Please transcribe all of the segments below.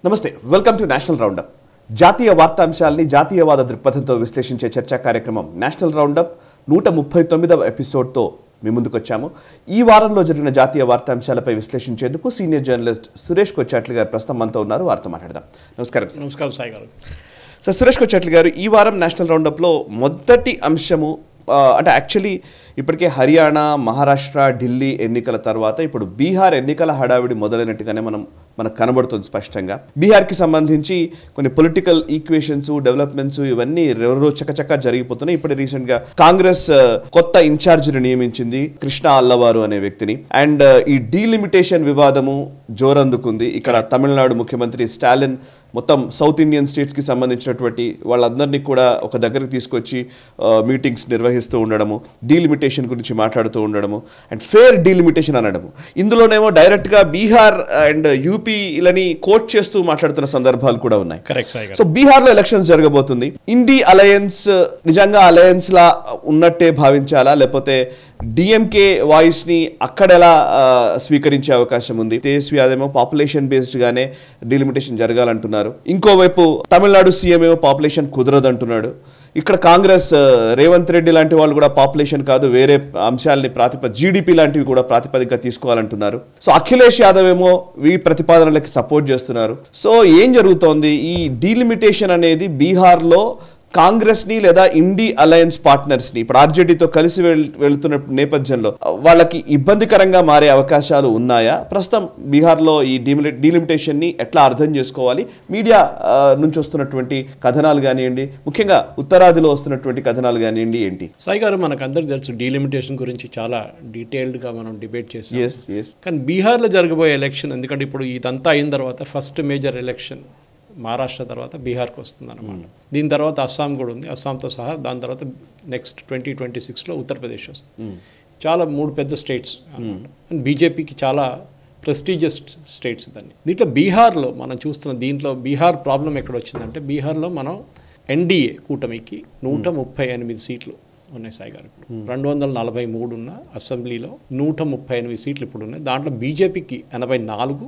నమస్తే, welcome to national round up. జాతీయ వార్తాంశాలని జాతీయవాద దృక్పథంతో విశ్లేషించే చర్చా కార్యక్రమం నేషనల్ రౌండప్ 139వ ఎపిసోడ్తో మీ ముందుకు వచ్చాము. ఈ వారంలో జరిగిన జాతీయ వార్తాంశాలపై విశ్లేషించేందుకు సీనియర్ జర్నలిస్ట్ సురేష్ కొచ్చాట్ల గారు ప్రస్తుతం మనతో ఉన్నారు. వారితో మాట్లాడదాం. నమస్కారం. నమస్కారం సాయి గారు. సార్, సురేష్ కొచ్చాట్ల గారు, ఈ వారం నేషనల్ రౌండప్లో మొదటి అంశము అంటే యాక్చువల్లీ ఇప్పటికే హర్యానా, మహారాష్ట్ర, ఢిల్లీ ఎన్నికల తర్వాత ఇప్పుడు బీహార్ ఎన్నికల హడావిడి మొదలైనట్టుగానే మనకు కనబడుతుంది స్పష్టంగా. బీహార్కి సంబంధించి కొన్ని పొలిటికల్ ఈక్వేషన్స్, డెవలప్మెంట్స్ ఇవన్నీ చకచకా జరిగిపోతున్నాయి. ఇప్పుడు రీసెంట్గా కాంగ్రెస్ కొత్త ఇన్ఛార్జిని నియమించింది, కృష్ణ అల్లవారు అనే వ్యక్తిని. అండ్ ఈ డీలిమిటేషన్ వివాదము జోరందుకుంది. ఇక్కడ తమిళనాడు ముఖ్యమంత్రి స్టాలిన్ మొత్తం సౌత్ ఇండియన్ స్టేట్స్కి సంబంధించినటువంటి వాళ్ళందరినీ కూడా ఒక దగ్గరికి తీసుకొచ్చి మీటింగ్స్ నిర్వహిస్తూ ఉండడము, డీలిమిటేషన్ గురించి మాట్లాడుతూ ఉండడము అండ్ ఫేర్ డీలిమిటేషన్ అనడము. ఇందులోనేమో డైరెక్ట్గా బీహార్ అండ్ యూపీలని కోట్ చేస్తూ మాట్లాడుతున్న సందర్భాలు కూడా ఉన్నాయి. సో బీహార్లో ఎలక్షన్స్ జరగబోతుంది. ఇండి అలయన్స్ నిజంగా అలయన్స్ లా ఉన్నట్టే భావించాలా, లేకపోతే డిఎంకే వాయిస్ ని అక్కడ ఎలా స్వీకరించే అవకాశం ఉంది? తేజస్వి యాదవ్ పాపులేషన్ బేస్డ్ గానే డీలిమిటేషన్ జరగాలంటున్నారు. ఇంకోవైపు తమిళనాడు సీఎం ఏమో పాపులేషన్ కుదరదంటున్నాడు. ఇక్కడ కాంగ్రెస్ రేవంత్ రెడ్డి లాంటి వాళ్ళు కూడా పాపులేషన్ కాదు, వేరే అంశాలని జీడిపి లాంటివి కూడా ప్రాతిపదికగా తీసుకోవాలంటున్నారు. సో అఖిలేష్ యాదవ్ ఏమో ఈ ప్రతిపాదనలకి సపోర్ట్ చేస్తున్నారు. సో ఏం జరుగుతోంది? ఈ డీలిమిటేషన్ అనేది బీహార్లో కాంగ్రెస్ని లేదా ఇండి అలయన్స్ పార్ట్నర్స్ని ఇప్పుడు ఆర్జేడీతో కలిసి వెళ్తున్న నేపథ్యంలో వాళ్ళకి ఇబ్బందికరంగా మారే అవకాశాలు ఉన్నాయా? ప్రస్తుతం బీహార్లో ఈ డీలిమిటేషన్ని ఎట్లా అర్థం చేసుకోవాలి? మీడియా నుంచి వస్తున్నటువంటి కథనాలు కానివ్వండి, ముఖ్యంగా ఉత్తరాదిలో వస్తున్నటువంటి కథనాలు కానివ్వండి, ఏంటి? సాయి గారు, మనకు అందరికి తెలుసు డీలిమిటేషన్ గురించి చాలా డీటెయిల్డ్గా మనం డిబేట్ చేసాం. కానీ బీహార్లో జరగబోయే ఎలక్షన్, ఎందుకంటే ఇప్పుడు ఇదంతా అయిన తర్వాత ఫస్ట్ మేజర్ ఎలక్షన్ మహారాష్ట్ర తర్వాత బీహార్కి వస్తుంది అనమాట. దీని తర్వాత అస్సాం కూడా ఉంది, అస్సాంతో సహా. దాని తర్వాత నెక్స్ట్ 2026లో ఉత్తరప్రదేశ్ వస్తుంది. చాలా 3 పెద్ద స్టేట్స్ అనమాట. అండ్ బీజేపీకి చాలా ప్రెస్టీజియస్ స్టేట్స్ దాన్ని. దీంట్లో బీహార్లో మనం చూస్తున్న దీంట్లో బీహార్ ప్రాబ్లం ఎక్కడ వచ్చిందంటే, బీహార్లో మనం ఎన్డీఏ కూటమికి 138 సీట్లు ఉన్నాయి సాయి గారు. 243 ఉన్న అసెంబ్లీలో 138 సీట్లు ఇప్పుడు ఉన్నాయి. దాంట్లో బీజేపీకి 84,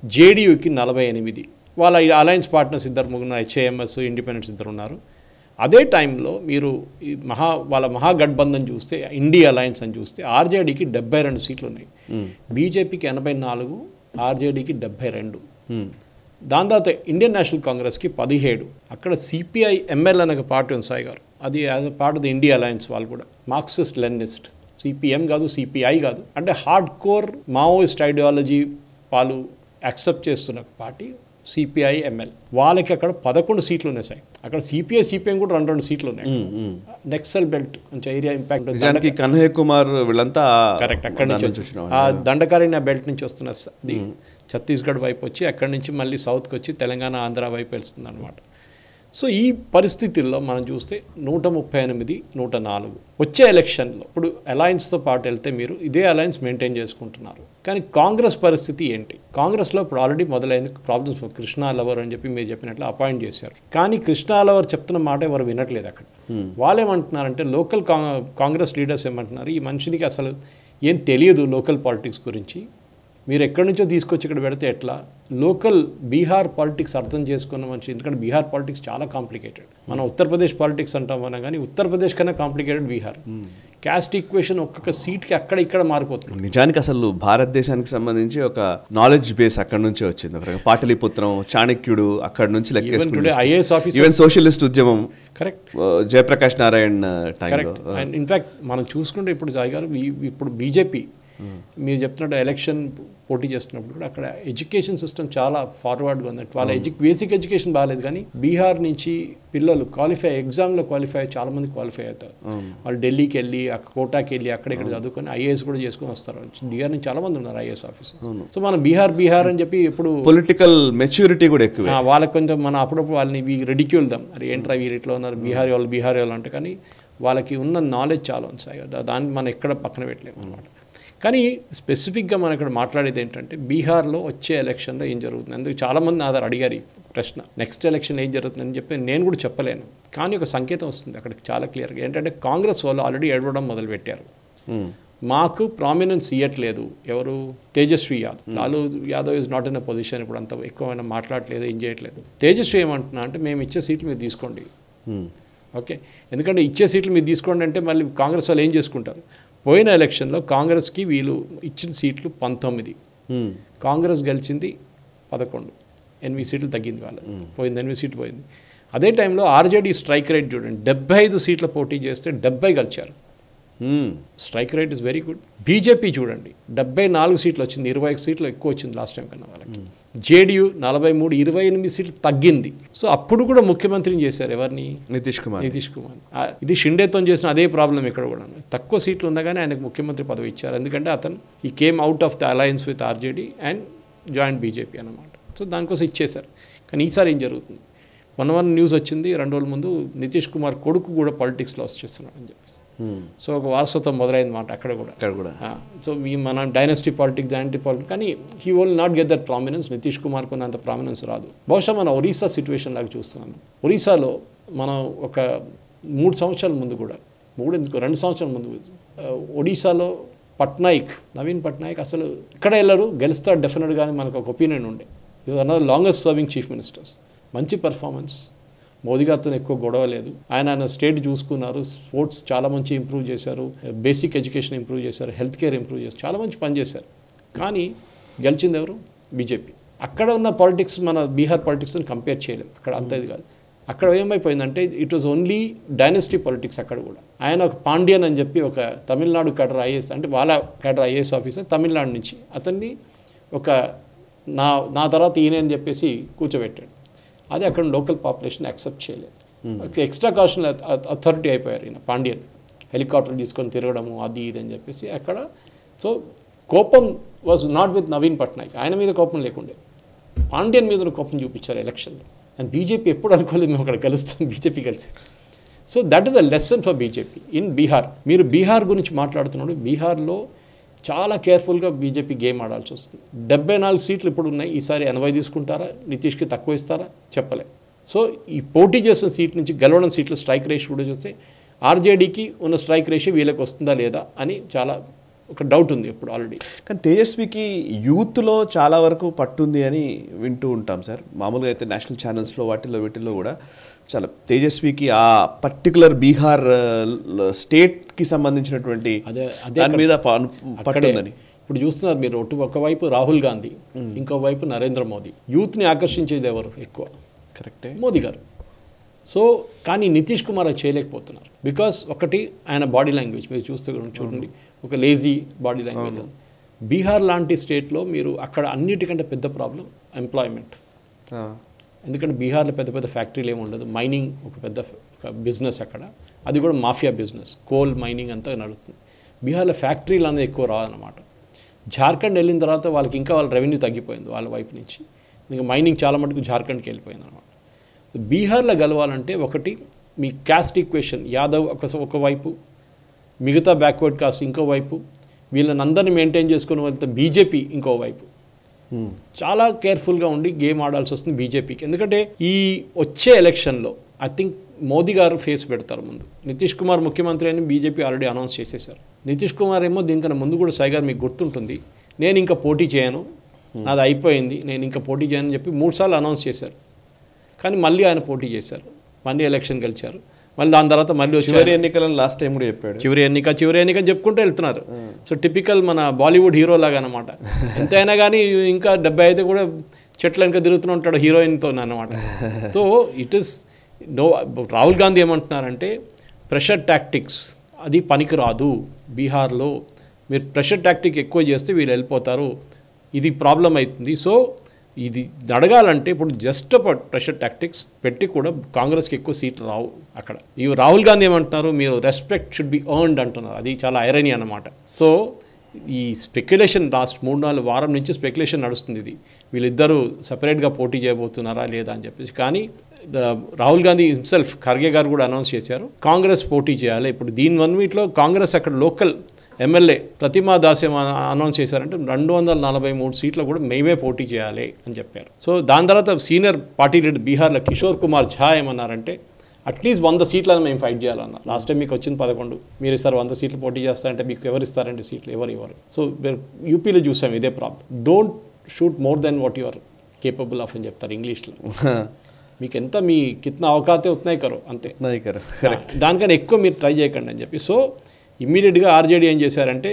జేడీయూకి 48. వాళ్ళ అలయన్స్ పార్ట్నర్స్ 2 హెచ్ఏఎంఎస్, ఇండిపెండెన్స్ 2 ఉన్నారు. అదే టైంలో మీరు వాళ్ళ మహాగఠబంధన్ చూస్తే, ఇండి అలయన్స్ అని చూస్తే ఆర్జేడీకి 72 సీట్లు ఉన్నాయి, బీజేపీకి 84, ఆర్జేడీకి 72. దాని తర్వాత ఇండియన్ నేషనల్ కాంగ్రెస్కి 17. అక్కడ సిపిఐ ఎంఎల్ అనే పార్టీ ఉంది సాయి గారు, అది as a part of the INDI alliance. వాళ్ళు కూడా మార్క్సిస్ట్ లెనినిస్ట్, సిపిఎం కాదు, సిపిఐ కాదు, అంటే హార్డ్ కోర్ మావోయిస్ట్ ఐడియాలజీ వాళ్ళు యాక్సెప్ట్ చేస్తున్న పార్టీ సిపిఐ ఎంఎల్. వాళ్ళకి అక్కడ 11 సీట్లు ఉన్నాయి సార్. అక్కడ సిపిఐ సిపిఎం కూడా 2 సీట్లు ఉన్నాయి. నెక్సల్ బెల్ట్ కొంచెం ఏరియా ఇంపాక్ట్, కన్హయ్య కుమార్ వీళ్ళంతా కరెక్ట్ అక్కడి నుంచి ఆ దండకారణ్య బెల్ట్ నుంచి వస్తున్న ఛత్తీస్గఢ్ వైపు వచ్చి అక్కడి నుంచి మళ్ళీ సౌత్కి వచ్చి తెలంగాణ, ఆంధ్ర వైపు వెళ్తుంది అనమాట. సో ఈ పరిస్థితుల్లో మనం చూస్తే 138, 104 వచ్చే ఎలక్షన్లో ఇప్పుడు అలయన్స్తో పాటు వెళ్తే మీరు ఇదే అలయన్స్ మెయింటైన్ చేసుకుంటున్నారు. కానీ కాంగ్రెస్ పరిస్థితి ఏంటి? కాంగ్రెస్లో ఇప్పుడు ఆల్రెడీ మొదలైంది ప్రాబ్లమ్స్. కృష్ణ అల్లవర్ అని చెప్పి మీరు చెప్పినట్లు అపాయింట్ చేశారు, కానీ కృష్ణ అల్లవర్ చెప్తున్న మాట ఎవరు వినట్లేదు అక్కడ. వాళ్ళు ఏమంటున్నారంటే, లోకల్ కాంగ్రెస్ లీడర్స్ ఏమంటున్నారు, ఈ మనిషికి అసలు ఏం తెలియదు లోకల్ పాలిటిక్స్ గురించి, మీరు ఎక్కడి నుంచో తీసుకొచ్చి ఇక్కడ పెడితే ఎట్లా? లోకల్ బీహార్ పాలిటిక్స్ అర్థం చేసుకున్న మనిషి, ఎందుకంటే బీహార్ పాలిటిక్స్ చాలా కాంప్లికేటెడ్. మనం ఉత్తరప్రదేశ్ పాలిటిక్స్ అంటాం మనం, కానీ ఉత్తరప్రదేశ్ కన్నా కాంప్లికేటెడ్ బీహార్. క్యాస్ట్ ఈక్వేషన్ ఒక్కొక్క సీట్కి అక్కడ ఇక్కడ మారిపోతుంది. నిజానికి అసలు భారతదేశానికి సంబంధించి ఒక నాలెడ్జ్ బేస్ అక్కడ నుంచే వచ్చింది. పాటలీపుత్రం, చాణక్యుడు అక్కడ నుంచి లెక్కేసుకుంటే ఐఏఎస్ ఆఫీసర్, ఈవెన్ సోషలిస్ట్ ఉద్యమం, correct, Jayaprakash Narayan correct. And in fact మనం చూసుకుంటే ఇప్పుడు సాయి గారు, ఇప్పుడు బీజేపీ మీరు చెప్తున్నట్టు ఎలక్షన్ పోటీ చేస్తున్నప్పుడు కూడా అక్కడ ఎడ్యుకేషన్ సిస్టమ్ చాలా ఫార్వర్డ్గా ఉంది. వాళ్ళ బేసిక్ ఎడ్యుకేషన్ బాగాలేదు, కానీ బీహార్ నుంచి పిల్లలు ఎగ్జామ్లో క్వాలిఫై అయ్యి చాలామంది క్వాలిఫై అవుతారు. వాళ్ళు ఢిల్లీకి వెళ్ళి, కోటాకి వెళ్ళి అక్కడ ఇక్కడ చదువుకొని ఐఏఎస్ కూడా చేసుకొని వస్తారు. బీహార్ నుంచి చాలామంది ఉన్నారు ఐఏఎస్ ఆఫీసర్. సో మనం బీహార్ అని చెప్పి ఇప్పుడు పొలిటికల్ మెచ్యూరిటీ కూడా ఎక్కువ. వాళ్ళకి కొంచెం మనం అప్పుడప్పుడు వాళ్ళని రెడిక్యూల్ దాం, మరి ఏంట్రా వీరు ఇట్లా ఉన్నారు బీహారీ వాళ్ళు అంటే, కానీ వాళ్ళకి ఉన్న నాలెడ్జ్ చాలా ఉంది సార్. దాన్ని మనం ఎక్కడ పక్కన పెట్టలేము అనమాట. కానీ స్పెసిఫిక్గా మనం ఇక్కడ మాట్లాడేది ఏంటంటే, బీహార్లో వచ్చే ఎలక్షన్లో ఏం జరుగుతుంది? అందుకు చాలామంది నా దగ్గర అడిగారు ఈ ప్రశ్న, నెక్స్ట్ ఎలక్షన్ ఏం జరుగుతుందని చెప్పి. నేను కూడా చెప్పలేను, కానీ ఒక సంకేతం వస్తుంది అక్కడికి చాలా క్లియర్గా. ఏంటంటే కాంగ్రెస్ వాళ్ళు ఆల్రెడీ ఏడవడం మొదలుపెట్టారు. మాకు ప్రామినెన్స్ ఇవ్వట్లేదు ఎవరు, Tejashwi Yadav. Lalu Yadav is not in a position ఇప్పుడు అంత ఎక్కువైనా మాట్లాడలేదు, ఏం చేయట్లేదు. తేజస్వి ఏమంటున్నా అంటే మేము ఇచ్చే సీట్లు మీరు తీసుకోండి, ఓకే, ఎందుకంటే ఇచ్చే సీట్లు మీరు తీసుకోండి అంటే మళ్ళీ కాంగ్రెస్ వాళ్ళు ఏం చేసుకుంటారు. పోయిన ఎలక్షన్లో కాంగ్రెస్కి వీళ్ళు ఇచ్చిన సీట్లు 19, కాంగ్రెస్ గెలిచింది 11, 8 సీట్లు తగ్గింది వాళ్ళు, పోయింది 8 సీట్లు పోయింది. అదే టైంలో ఆర్జేడీ స్ట్రైక్ రేట్ చూడండి, 75 సీట్ల పోటీ చేస్తే 70 గెలిచారు. Strike rate is very good. BJP చూడండి 74 సీట్లు వచ్చింది, 21 సీట్లు ఎక్కువ వచ్చింది లాస్ట్ టైం కన్నా వాళ్ళకి. జేడీయూ 43, 28 సీట్లు తగ్గింది. సో అప్పుడు కూడా ముఖ్యమంత్రిని చేశారు ఎవరిని, నితీష్ కుమార్. ఇది షిండేతో చేసిన అదే ప్రాబ్లం ఇక్కడ కూడా, తక్కువ సీట్లు ఉండగానే ఆయనకు ముఖ్యమంత్రి పదవి ఇచ్చారు. ఎందుకంటే అతను ఈ came out of the alliance with RJD and joint BJP అన్నమాట. సో దానికోసం ఇచ్చేశారు. కానీ ఈసారి ఏం జరుగుతుంది, మొన్న న్యూస్ వచ్చింది 2 రోజుల ముందు, నితీష్ కుమార్ కొడుకు కూడా పాలిటిక్స్లో వచ్చేస్తున్నాడు అని చెప్పేసి. సో ఒక వారసత్వం మొదలైంది మాట అక్కడ కూడా. సో మన డైనస్టీ పాలిటిక్స్, జాయింటీ పాలిటిక్స్, కానీ he will not get that prominence. Nitish కుమార్కు అంత ప్రామినెన్స్ రాదు. బహుశా మన ఒరిస్సా సిచ్యువేషన్ లాగా చూస్తున్నాము. ఒరిస్సాలో మనం ఒక 3 సంవత్సరాల ముందు కూడా, 2 సంవత్సరాల ముందు ఒడిశాలో నవీన్ పట్నాయక్ అసలు ఇక్కడ వెళ్ళరు, గెలుస్తాడు డెఫినెట్గా అని మనకు ఒక ఒపీనియన్ ఉండే. ఇది అన్నది లాంగెస్ట్ సర్వింగ్ చీఫ్ మినిస్టర్స్, మంచి పర్ఫార్మెన్స్, మోదీ గారితో ఎక్కువ గొడవ లేదు. ఆయన స్టేట్ చూసుకున్నారు, స్పోర్ట్స్ చాలా మంచి ఇంప్రూవ్ చేశారు, బేసిక్ ఎడ్యుకేషన్ ఇంప్రూవ్ చేశారు, హెల్త్ కేర్ ఇంప్రూవ్ చేశారు, చాలా మంచి పని చేశారు. కానీ గెలిచింది ఎవరు, బీజేపీ. అక్కడ ఉన్న పాలిటిక్స్ మన బీహార్ పాలిటిక్స్ని కంపేర్ చేయలేము. అక్కడ అంత ఇది కాదు. అక్కడ ఏమైపోయిందంటే it was only dynasty politics. అక్కడ కూడా ఆయన ఒక పాండ్యన్ అని చెప్పి ఒక తమిళనాడు కేడర్ ఐఏఎస్, అంటే వాళ్ళ కేడర్ ఐఏఎస్ ఆఫీసర్ తమిళనాడు నుంచి, అతన్ని ఒక నా తర్వాత ఈయన అని చెప్పేసి కూర్చోబెట్టాడు. అది అక్కడ లోకల్ పాపులేషన్ యాక్సెప్ట్ చేయలేదు. ఎక్స్ట్రా కాషనల్ అథారిటీ అయిపోయారు ఈయన పాండ్యన్, హెలికాప్టర్ తీసుకొని తిరగడము అది ఇది అని చెప్పేసి అక్కడ. సో కోపం was not with Naveen Patnaik, ఆయన మీద కోపం లేకుండే, పాండ్యన్ మీద కోపం చూపించారు ఎలక్షన్లో. అండ్ బీజేపీ ఎప్పుడు అనుకోలేదు మేము అక్కడ కలుస్తాం, బీజేపీ కలిసి. So that is a lesson for BJP in Bihar. మీరు బీహార్ గురించి మాట్లాడుతున్నాడు, బీహార్లో చాలా కేర్ఫుల్గా బీజేపీ గేమ్ ఆడాల్సి వస్తుంది. 74 సీట్లు ఇప్పుడు ఉన్నాయి, ఈసారి 80 తీసుకుంటారా, నితీష్కి తక్కువ ఇస్తారా చెప్పలే. సో ఈ పోటీ చేసిన సీట్ నుంచి గెలవడం సీట్లు స్ట్రైక్ రేషియో కూడా చూస్తే ఆర్జేడీకి ఉన్న స్ట్రైక్ రేషియో వీళ్ళకి వస్తుందా లేదా అని చాలా ఒక డౌట్ ఉంది ఇప్పుడు ఆల్రెడీ. కానీ తేజస్వికి యూత్లో చాలా వరకు పట్టుంది అని వింటూ ఉంటాం సార్. మామూలుగా అయితే నేషనల్ ఛానల్స్లో వీటిల్లో కూడా చాలా తేజస్వికి ఆ పర్టికులర్ బీహార్ స్టేట్కి సంబంధించినటువంటి దాని మీద పట్టుందని ఇప్పుడు చూస్తున్నారు మీరు. ఒకవైపు రాహుల్ గాంధీ, ఇంకోవైపు నరేంద్ర మోదీ. యూత్ని ఆకర్షించేది ఎవరు ఎక్కువ, కరెక్టే, మోదీ గారు. సో కానీ నితీష్ కుమార్ అది చేయలేకపోతున్నారు. బికాస్ ఒకటి ఆయన బాడీ లాంగ్వేజ్ మీరు చూడండి, ఒక లేజీ బాడీ లాంగ్వేజ్. బీహార్ లాంటి స్టేట్లో మీరు అక్కడ అన్నిటికంటే పెద్ద ప్రాబ్లం ఎంప్లాయ్మెంట్. ఎందుకంటే బీహార్లో పెద్ద పెద్ద ఫ్యాక్టరీలు ఏమి ఉండదు, మైనింగ్ ఒక పెద్ద బిజినెస్ అక్కడ, అది కూడా మాఫియా బిజినెస్, కోల్ మైనింగ్ అంతా నడుస్తుంది. బీహార్లో ఫ్యాక్టరీలు అనేది ఎక్కువ రాదన్నమాట. జార్ఖండ్ వెళ్ళిన తర్వాత వాళ్ళకి ఇంకా వాళ్ళ రెవెన్యూ తగ్గిపోయింది వాళ్ళ వైపు నుంచి, ఇంకా మైనింగ్ చాలా మటుకు జార్ఖండ్కి వెళ్ళిపోయింది అనమాట. బీహార్లో గెలవాలంటే ఒకటి మీ క్యాస్ట్ ఈక్వేషన్, యాదవ్ ఒకవైపు, మిగతా బ్యాక్వర్డ్ కాస్ట్ ఇంకోవైపు, వీళ్ళని అందరినీ మెయింటైన్ చేసుకుని వెళ్తే బీజేపీ ఇంకోవైపు. చాలా కేర్ఫుల్గా ఉండి గేమ్ ఆడాల్సి వస్తుంది బీజేపీకి. ఎందుకంటే ఈ వచ్చే ఎలక్షన్లో ఐ థింక్ మోదీ గారు ఫేస్ పెడతారు ముందు. నితీష్ కుమార్ ముఖ్యమంత్రి అని బీజేపీ ఆల్రెడీ అనౌన్స్ చేసేశారు. నితీష్ కుమార్ ఏమో దీనికన్నా ముందు కూడా సాయి గారు మీకు గుర్తుంటుంది, నేను ఇంకా పోటీ చేయను, నాది అయిపోయింది, నేను ఇంకా పోటీ చేయను అని చెప్పి 3 సార్లు అనౌన్స్ చేశారు. కానీ మళ్ళీ ఆయన పోటీ చేశారు, మళ్ళీ ఎలక్షన్ గెలిచారు. మళ్ళీ దాని తర్వాత మళ్ళీ చివరి ఎన్నికలను లాస్ట్ టైం కూడా చెప్పాడు, చివరి ఎన్నిక చెప్పుకుంటూ వెళ్తున్నారు. సో టిపికల్ మన బాలీవుడ్ హీరో లాగా అనమాట. ఎంతైనా కానీ ఇంకా 70 అయితే కూడా చెట్ల వెనక తిరుగుతూ ఉంటాడు హీరోయిన్తో అనమాట. So it is Rahul Gandhi ఏమంటున్నారంటే ప్రెషర్ టాక్టిక్స్ అది పనికిరాదు బీహార్లో, మీరు ప్రెషర్ టాక్టిక్ ఎక్కువ చేస్తే వీళ్ళు వెళ్ళిపోతారు, ఇది ప్రాబ్లం అవుతుంది. సో ఇది అడగాలంటే ఇప్పుడు జస్ట్ ప్రెషర్ టాక్టిక్స్ పెట్టి కూడా కాంగ్రెస్కి ఎక్కువ సీట్లు రావు అక్కడ. ఈ రాహుల్ గాంధీ ఏమంటున్నారు, మీరు రెస్పెక్ట్ షుడ్ బి ఎర్న్డ్ అంటున్నారు. అది చాలా ఐరనీ అన్నమాట. సో ఈ స్పెక్యులేషన్ లాస్ట్ 3-4 వారం నుంచి స్పెక్యులేషన్ నడుస్తుంది, ఇది వీళ్ళిద్దరూ సపరేట్గా పోటీ చేయబోతున్నారా లేదా అని చెప్పేసి. కానీ రాహుల్ గాంధీ హిమ్సెల్ఫ్, ఖర్గే గారు కూడా అనౌన్స్ చేశారు కాంగ్రెస్ పోటీ చేయాలి. ఇప్పుడు దీనివన్నిట్లో కాంగ్రెస్ అక్కడ లోకల్ ఎమ్మెల్యే ప్రతిమా దాస్ అనౌన్స్ చేశారంటే 243 సీట్లు కూడా మేమే పోటీ చేయాలి అని చెప్పారు. సో దాని తర్వాత సీనియర్ పార్టీ లీడర్ బీహార్లో కిషోర్ కుమార్ ఝా ఏమన్నారంటే అట్లీస్ట్ 100 సీట్లను మేము ఫైట్ చేయాలన్న. లాస్ట్ టైం మీకు వచ్చింది 11, మీరు ఈసారి 100 సీట్లు పోటీ చేస్తారంటే మీకు ఎవరు ఇస్తారంటే సీట్లు, ఎవరు. సో యూపీలో చూసాం ఇదే problem. Don't shoot more than what you are capable of అని చెప్తారు ఇంగ్లీష్లో. మీకు ఎంత మీ కిतना అవకాతే ఉత్నాయి కరో అంతే, దానికన్నా ఎక్కువ మీరు ట్రై చేయకండి అని చెప్పి. సో ఇమ్మీడియట్గా ఆర్జేడీ ఏం చేశారంటే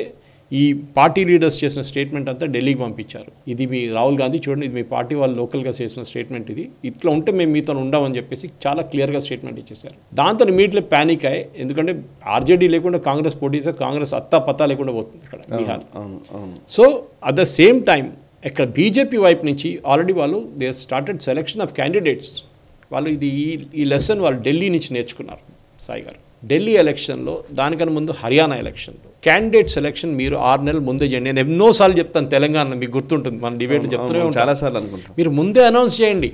ఈ పార్టీ లీడర్స్ చేసిన స్టేట్మెంట్ అంతా ఢిల్లీకి పంపించారు. ఇది మీ రాహుల్ గాంధీ చూడండి, ఇది మీ పార్టీ వాళ్ళు లోకల్గా చేసిన స్టేట్మెంట్, ఇది ఇట్లా ఉంటే మేము మీతో ఉండమని చెప్పేసి చాలా క్లియర్గా స్టేట్మెంట్ ఇచ్చేసారు. దాంతో ఇమీడియట్లీ ప్యానిక్ అయ్యి, ఎందుకంటే ఆర్జేడీ లేకుండా కాంగ్రెస్ పోటీ చేస్తే కాంగ్రెస్ అత్తా పత్తా లేకుండా పోతుంది ఇక్కడ Bihar. So at the same time ఇక్కడ బీజేపీ వైపు నుంచి ఆల్రెడీ వాళ్ళు they started selection of candidates. వాళ్ళు ఇది ఈ లెసన్ వాళ్ళు ఢిల్లీ నుంచి నేర్చుకున్నారు సాయి గారు. ఢిల్లీ ఎలక్షన్లో, దానికన్నా ముందు హర్యానా ఎలక్షన్లో క్యాండిడేట్ సెలెక్షన్ మీరు 6 నెలల ముందే చేయండి. నేను ఎన్నోసార్లు చెప్తాను తెలంగాణలో, మీకు గుర్తుంటుంది మన డిబేట్లు చెప్తూనే ఉంటాను చాలాసార్లు అనుకుంటాను. మీరు ముందే అనౌన్స్ చేయండి,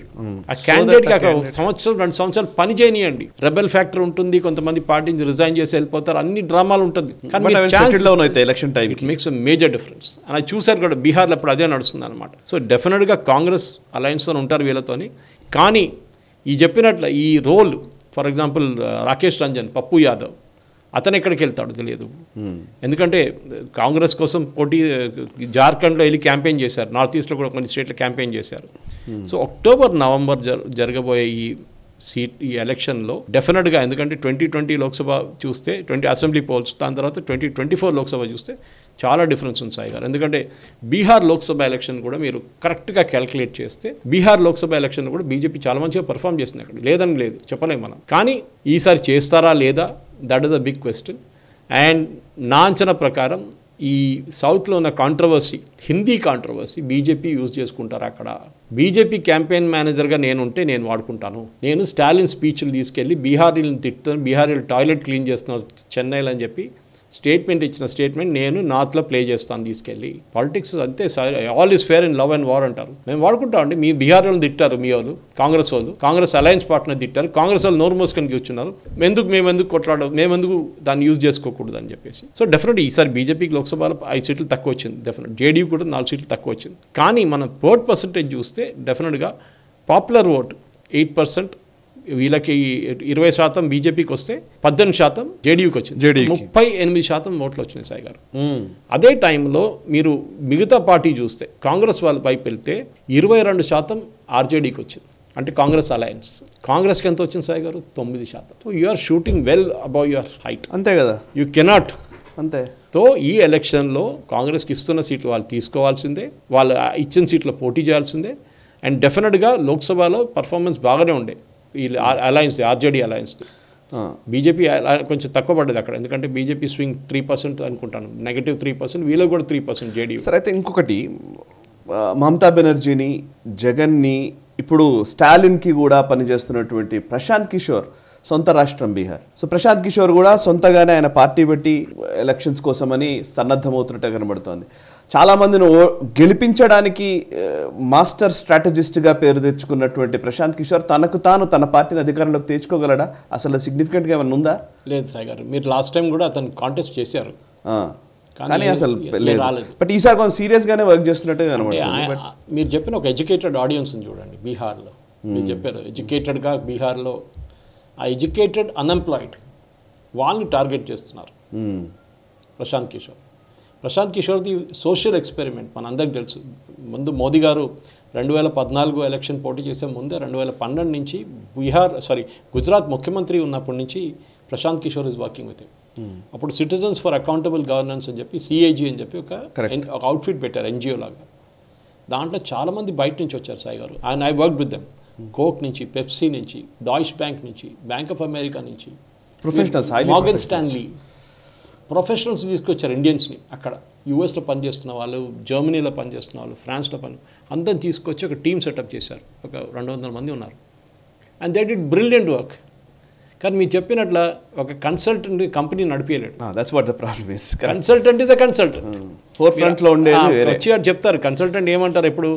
ఆ క్యాండిడేట్కి అక్కడ 1 సంవత్సరం 2 సంవత్సరాలు పని చేయనియండి. రెబెల్ ఫ్యాక్టర్ ఉంటుంది, కొంతమంది పార్టీ నుంచి రిజైన్ చేసి వెళ్ళిపోతారు, అన్ని డ్రామాలు ఉంటుంది. కానీ election time it makes a major difference. అని చూసారు కూడా బీహార్లో అప్పుడు అదే నడుస్తుంది అనమాట. సో డెఫినెట్గా కాంగ్రెస్ అలయన్స్తో ఉంటారు వీళ్ళతోని. కానీ ఈ చెప్పినట్లు ఈ role, for example Rakesh Ranjan, Pappu Yadav, అతను ఎక్కడికి వెళ్తాడు తెలియదు. ఎందుకంటే కాంగ్రెస్ కోసం పోటీ జార్ఖండ్లో వెళ్ళి క్యాంపెయిన్ చేశారు, నార్త్ ఈస్ట్లో కూడా కొన్ని స్టేట్లో క్యాంపెయిన్ చేశారు. సో అక్టోబర్ నవంబర్ జరగబోయే ఈ ఎలక్షన్లో డెఫినెట్గా, ఎందుకంటే 2020 లోక్సభ చూస్తే 20 అసెంబ్లీ పోల్స్, దాని తర్వాత 2024 లోక్సభ చూస్తే చాలా డిఫరెన్స్ ఉంది సాయి గారు. ఎందుకంటే బీహార్ లోక్సభ ఎలక్షన్ కూడా మీరు కరెక్ట్గా క్యాల్కులేట్ చేస్తే బీహార్ లోక్సభ ఎలక్షన్ కూడా బీజేపీ చాలా మంచిగా పర్ఫామ్ చేస్తుంది. అక్కడ లేదని లేదు చెప్పలేము మనం, కానీ ఈసారి చేస్తారా లేదా, that is the big question. And నా అంచనా ప్రకారం ఈ సౌత్లో ఉన్న controversy, Hindi controversy BJP use చేసుకుంటారు. అక్కడ బీజేపీ క్యాంపెయిన్ మేనేజర్గా నేనుంటే నేను వాడుకుంటాను. నేను స్టాలిన్ స్పీచ్లు తీసుకెళ్ళి బీహారీలను తిట్టుతాను, బీహారీలు టాయిలెట్ క్లీన్ చేస్తున్నారు చెన్నైలో అని చెప్పి ఇచ్చిన స్టేట్మెంట్ నేను నార్త్లో ప్లే చేస్తాను తీసుకెళ్ళి. పాలిటిక్స్ అంతే, all is fair in love and war అంటారు. మేము వాడుకుంటామండి. మీ బీహార్ వాళ్ళు తిట్టారు, మీ వాళ్ళు కాంగ్రెస్ వాళ్ళు, కాంగ్రెస్ అలయన్స్ పార్ట్నర్ తిట్టారు, కాంగ్రెస్ వాళ్ళు నోరు మూసుకొని కూర్చున్నారు. మేమెందుకు కొట్లాడవు, మేమెందుకు దాన్ని యూజ్ చేసుకోకూడదు అని చెప్పేసి. సో డెఫినెట్లీ ఈసారి బీజేపీకి లోక్సభలో 5 సీట్లు తక్కువ వచ్చింది, డెఫినెట్. జేడీయూ కూడా 4 సీట్లు తక్కువ వచ్చింది. కానీ మనం ఓట్ పర్సంటేజ్ చూస్తే డెఫినెట్గా పాపులర్ ఓట్ 8%, వీళ్ళకి 20% బీజేపీకి వస్తే 18% జేడీయూకి వచ్చింది, 38% ఓట్లు వచ్చినాయి సాయి గారు. అదే టైంలో మీరు మిగతా పార్టీ చూస్తే కాంగ్రెస్ వాళ్ళ వైపు వెళ్తే 22% ఆర్జేడీకి వచ్చింది, అంటే కాంగ్రెస్ అలయన్స్. కాంగ్రెస్కి ఎంత వచ్చింది సాయి గారు? 9%. So you are shooting well above your height, అంతే కదా. యూ కెనాట్ అంతే. సో ఈ ఎలక్షన్లో కాంగ్రెస్కి ఇస్తున్న సీట్లు వాళ్ళు తీసుకోవాల్సిందే, వాళ్ళు ఇచ్చిన సీట్లో పోటీ చేయాల్సిందే. అండ్ డెఫినెట్గా లోక్సభలో పర్ఫార్మెన్స్ బాగానే ఉండే ఈ అలయన్స్, ఆర్జేడీ అలయన్స్. బీజేపీ కొంచెం తక్కువ పడ్డది అక్కడ, ఎందుకంటే బీజేపీ స్వింగ్ 3% అనుకుంటాను, -3%, వీళ్ళకి కూడా 3% జేడీయూ. సరే, అయితే ఇంకొకటి, మమతా బెనర్జీని, జగన్ని, ఇప్పుడు స్టాలిన్కి కూడా పనిచేస్తున్నటువంటి ప్రశాంత్ కిషోర్ సొంత రాష్ట్రం బీహార్. సో ప్రశాంత్ కిషోర్ కూడా సొంతగానే ఆయన పార్టీ పెట్టి ఎలక్షన్స్ కోసమని సన్నద్ధమవుతున్నట్టు కనబడుతోంది. చాలామందిని గెలిపించడానికి మాస్టర్ స్ట్రాటజిస్ట్గా పేరు తెచ్చుకున్నటువంటి ప్రశాంత్ కిషోర్ తనకు తాను తన పార్టీని అధికారంలోకి తెచ్చుకోగలడా? అసలు సిగ్నిఫికెంట్గా ఏమైనా ఉందా? లేదు సాయి గారు, మీరు లాస్ట్ టైం కూడా అతను కాంటెస్ట్ చేశారు, కానీ అసలు లేదు. బట్ ఈసారి కొంచెం సీరియస్గానే వర్క్ చేస్తున్నట్టుగా కనబడుతుంది. మీరు చెప్పిన ఒక ఎడ్యుకేటెడ్ ఆడియన్స్ని చూడండి బీహార్లో. మీరు చెప్పారు ఎడ్యుకేటెడ్గా బీహార్లో, ఆ ఎడ్యుకేటెడ్ అన్ఎంప్లాయిడ్ వాళ్ళని టార్గెట్ చేస్తున్నారు ప్రశాంత్ కిషోర్ది సోషల్ ఎక్స్పెరిమెంట్ మన అందరికి తెలుసు. ముందు మోదీ గారు 2014 ఎలక్షన్ పోటీ చేసే ముందే 2012 నుంచి గుజరాత్ ముఖ్యమంత్రి ఉన్నప్పటి నుంచి Prashant Kishor is working with him. అప్పుడు సిటిజన్స్ ఫర్ అకౌంటబుల్ గవర్నెన్స్ అని చెప్పి CAG అని చెప్పి ఒక అవుట్ఫిట్ పెట్టారు, NGO లాగా. దాంట్లో చాలామంది బయట నుంచి వచ్చారు సాయి గారు. And I work with them. Coke నుంచి, పెప్సీ నుంచి, డాయిష్ బ్యాంక్ నుంచి, బ్యాంక్ ఆఫ్ అమెరికా నుంచి, ప్రొఫెషనల్స్, మార్గన్ స్టాన్లీ ప్రొఫెషనల్స్ తీసుకొచ్చారు ఇండియన్స్ని. అక్కడ యూఎస్లో పనిచేస్తున్న వాళ్ళు, జర్మనీలో పనిచేస్తున్న వాళ్ళు, ఫ్రాన్స్లో అందరిని తీసుకొచ్చి ఒక టీమ్ సెటప్ చేశారు. ఒక 200 మంది ఉన్నారు. And they did brilliant work. కానీ మీరు చెప్పినట్ల ఒక కన్సల్టెంట్ కంపెనీ నడిపేయలేడు. That's what the problem is. Consultant is a consultant. ఫోర్ ఫ్రంట్లో ఉండేది వచ్చి చెప్తారు కన్సల్టెంట్ ఏమంటారు ఇప్పుడు,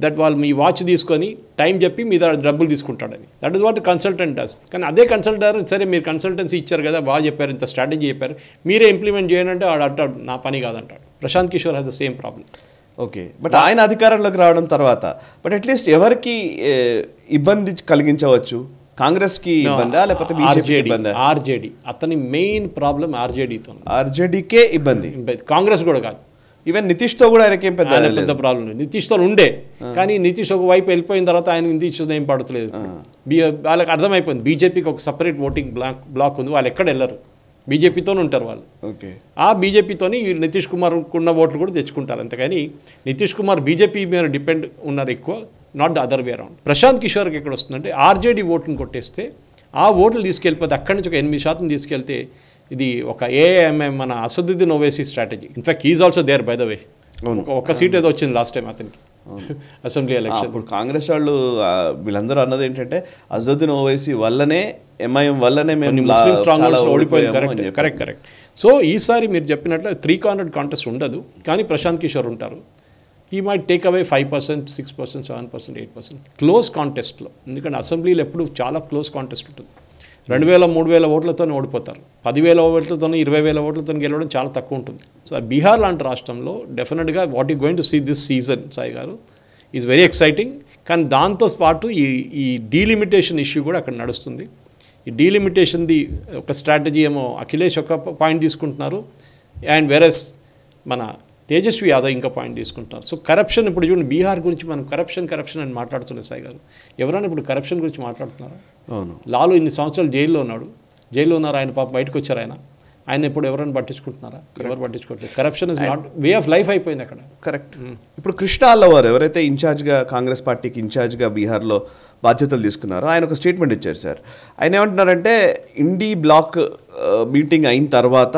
దట్ వాళ్ళు మీ వాచ్ తీసుకొని టైం చెప్పి మీ డబ్బులు తీసుకుంటాడని. That is what consultant does. కానీ అదే కన్సల్టెంట్, సరే మీరు కన్సల్టెన్సీ ఇచ్చారు కదా, బాగా చెప్పారు, ఇంత స్ట్రాటజీ చెప్పారు, మీరే ఇంప్లిమెంట్ చేయండి అంటే వాడు అంటాడు నా పని కాదంటాడు. Prashant Kishor has the same problem. Okay, but ఆయన అధికారంలోకి రావడం తర్వాత బట్ అట్లీస్ట్ ఎవరికి ఇబ్బంది కలిగించవచ్చు, కాంగ్రెస్కి ఇబ్బందా లేకపోతే బీజేపీకి ఇబ్బందా? ఆర్జేడీ అతని మెయిన్ ప్రాబ్లం ఆర్జేడీతో. ఆర్జేడీకే ఇబ్బంది, కాంగ్రెస్ కూడా కాదు. ఈవెన్ నితీష్తో కూడా ఆయనకి ఏం పెద్ద ప్రాబ్లం లేదు. నితీష్తో ఉండే, కానీ నితీష్ ఒక వైపు వెళ్ళిపోయిన తర్వాత ఆయన నితీష్ ఏం పడతలేదు. వాళ్ళకి అర్థమైపోయింది బీజేపీకి ఒక సపరేట్ ఓటింగ్ బ్లాక్ ఉంది, వాళ్ళు ఎక్కడ వెళ్ళరు, బీజేపీతోనే ఉంటారు వాళ్ళు. ఓకే, ఆ బీజేపీతోని నితీష్ కుమార్ ఉన్న ఓట్లు కూడా తెచ్చుకుంటారు. అంతేగాని నితీష్ కుమార్ బీజేపీ మీద డిపెండ్ ఉన్నారు ఎక్కువ, not the other way around. Prashant కిషోర్కి ఎక్కడ వస్తుందంటే ఆర్జేడీ ఓట్లను కొట్టేస్తే ఆ ఓట్లు తీసుకెళ్ళిపోతే అక్కడి నుంచి ఒక 8% తీసుకెళ్తే ఇది ఒక ఏఐఎంఎం మన Asaduddin Owaisi strategy. In fact is also there by the way. ఒక సీట్ ఏదో వచ్చింది లాస్ట్ టైం అతనికి అసెంబ్లీ ఎలక్షన్. ఇప్పుడు కాంగ్రెస్ వాళ్ళు వీళ్ళందరూ అన్నది ఏంటంటే అసదుద్దీన్ ఓవైసీ వల్లనే ఎంఐఎం వల్లనే మేము ముస్లిం స్ట్రాంగ్ ఓడిపోయింది. కరెక్ట్. సో ఈసారి మీరు చెప్పినట్లు 3 కార్నర్ కాంటెస్ట్ ఉండదు, కానీ ప్రశాంత్ కిషోర్ ఉంటారు. He might take away 5%, 6%, 7%, 8% close కాంటెస్ట్లో. ఎందుకంటే అసెంబ్లీలో ఎప్పుడు చాలా క్లోజ్ కాంటెస్ట్ ఉంటుంది. 2000, 3000 ఓట్లతో ఓడిపోతారు. 10,000 ఓట్లతో 20,000 ఓట్లతో గెలవడం చాలా తక్కువ ఉంటుంది. సో బీహార్ లాంటి రాష్ట్రంలో డెఫినెట్గా what you going to see this season Sai గారు ఈజ్ వెరీ ఎక్సైటింగ్. కానీ దాంతో పాటు ఈ డీలిమిటేషన్ ఇష్యూ కూడా అక్కడ నడుస్తుంది. ఈ డీలిమిటేషన్ది ఒక స్ట్రాటజీ ఏమో అఖిలేష్ ఒక పాయింట్ తీసుకుంటున్నారు, అండ్ వెరస్ మన తేజస్వి యాదవ్ ఇంకా పాయింట్ తీసుకుంటున్నారు. సో కరప్షన్ ఇప్పుడు చూడండి, బీహార్ గురించి మనం కరప్షన్ అని మాట్లాడుతున్నాం సాయి గారు. ఎవరైనా ఇప్పుడు కరప్షన్ గురించి మాట్లాడుతున్నారా? అవును, లాలు ఇన్ని సంవత్సరాలు జైల్లో ఉన్నారు, ఆయన పాప బయటకు వచ్చారు. ఆయన ఇప్పుడు ఎవరైనా పట్టించుకుంటున్నారా? ఎవరు పట్టించుకోవట్లేదు. Corruption is not way of life అయిపోయింది అక్కడ. కరెక్ట్. ఇప్పుడు కృష్ణ అల్లవారు ఎవరైతే ఇన్ఛార్జ్గా కాంగ్రెస్ పార్టీకి ఇన్ఛార్జ్గా బీహార్లో బాధ్యతలు తీసుకున్నారో ఆయన ఒక స్టేట్మెంట్ ఇచ్చారు సార్. ఆయన ఏమంటున్నారంటే ఇండీ బ్లాక్ మీటింగ్ అయిన తర్వాత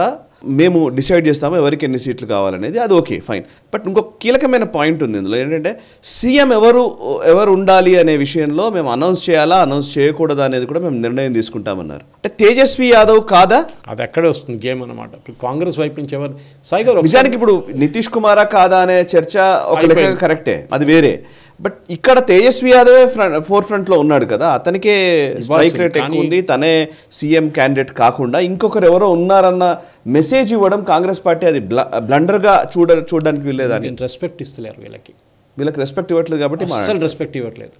మేము డిసైడ్ చేస్తాము ఎవరికి ఎన్ని సీట్లు కావాలనేది, అది ఓకే ఫైన్. బట్ ఇంకొక కీలకమైన పాయింట్ ఉంది ఇందులో ఏంటంటే సీఎం ఎవరు ఉండాలి అనే విషయంలో మేము అనౌన్స్ చేయాలా అనౌన్స్ చేయకూడదా అనేది కూడా మేము నిర్ణయం తీసుకుంటామన్నారు. అంటే తేజస్వి యాదవ్ కాదా? అది ఎక్కడే వస్తుంది గేమ్ అన్నమాట. ఇప్పుడు కాంగ్రెస్ వైపు నుంచి ఎవరు సాయి గారు నిజానికి ఇప్పుడు నితీష్ కుమారా కాదా అనే చర్చ ఒక లెక్క కరెక్టే, అది వేరే. బట్ ఇక్కడ తేజస్వి యాదవ్ ఫోర్ ఫ్రంట్ లో ఉన్నాడు కదా, అతనికే స్ట్రైక్ రేట్ ఎక్కువ ఉంది, తనే సీఎం క్యాండిడేట్ కాకుండా ఇంకొకరు ఎవరో ఉన్నారన్న మెసేజ్ ఇవ్వడం కాంగ్రెస్ పార్టీ అది బ్లండర్ గా చూడడానికి వీల్లేదని రెస్పెక్ట్ ఇస్తలేరు. వీళ్ళకి రెస్పెక్ట్ ఇవ్వట్లేదు కాబట్టి అసలు రెస్పెక్ట్ ఇవ్వట్లేదు.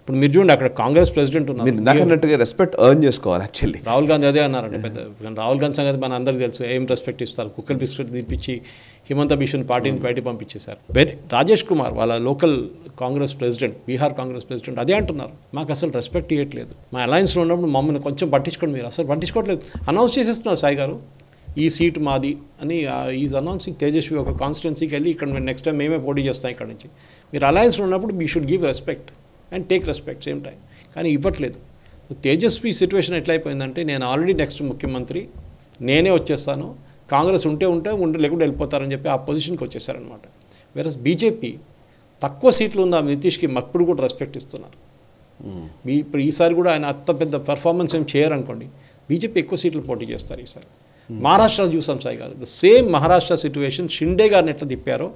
ఇప్పుడు మీరు చూడండి అక్కడ కాంగ్రెస్ ప్రెసిడెంట్ ఉన్నారు, నాకన్నట్టుగా రెస్పెక్ట్ ఎర్న్ చేసుకోవాలి. యాక్చువల్లీ రాహుల్ గాంధీ అదే అన్నారంటే పెద్ద. రాహుల్ గాంధీ సంగతి మన అందరికీ తెలుసు, ఏం రెస్పెక్ట్ ఇస్తారు. కుక్కర్ బిస్కెట్ తీపిచ్చి హిమంత బిశ్వన్ పార్టీని బయట పంపించేశారు. రాజేష్ కుమార్ వాళ్ళ local Congress president, Bihar Congress president అదే అంటున్నారు, మాకు అసలు రెస్పెక్ట్ ఇవ్వట్లేదు, మా అలయన్స్లో ఉన్నప్పుడు మమ్మల్ని కొంచెం పట్టించుకోండి, మీరు అసలు పట్టించుకోవట్లేదు. అనౌన్స్ చేసేస్తున్నారు సాయి గారు, ఈ సీట్ మాది అని. ఈజ్ అనౌన్సింగ్ తేజస్వి ఒక కాన్స్టిట్యున్సీకి వెళ్ళి ఇక్కడ మేము నెక్స్ట్ టైం మేమే పోటీ చేస్తాం ఇక్కడ నుంచి. మీరు అలయన్స్లో ఉన్నప్పుడు we should give respect and take respect same time. కానీ ఇవ్వట్లేదు. తేజస్వి సిచ్యువేషన్ ఎట్లయిపోయిందంటే నేను ఆల్రెడీ నెక్స్ట్ ముఖ్యమంత్రి, నేనే వచ్చేస్తాను, కాంగ్రెస్ ఉంటే లేకుండా వెళ్ళిపోతారని చెప్పి ఆ పొజిషన్కి వచ్చేసారనమాట. వేరస్ బీజేపీ తక్కువ సీట్లు ఉన్న నితీష్కి అప్పుడు కూడా రెస్పెక్ట్ ఇస్తున్నారు. ఇప్పుడు ఈసారి కూడా ఆయన అంత పెద్ద పర్ఫార్మెన్స్ ఏం చేయరనుకోండి, బీజేపీ ఎక్కువ సీట్లు పోటీ చేస్తారు ఈసారి. మహారాష్ట్రలో చూసాం సాయి గారు, the same Maharashtra situation Shinde గారిని ఎట్లా తిప్పారో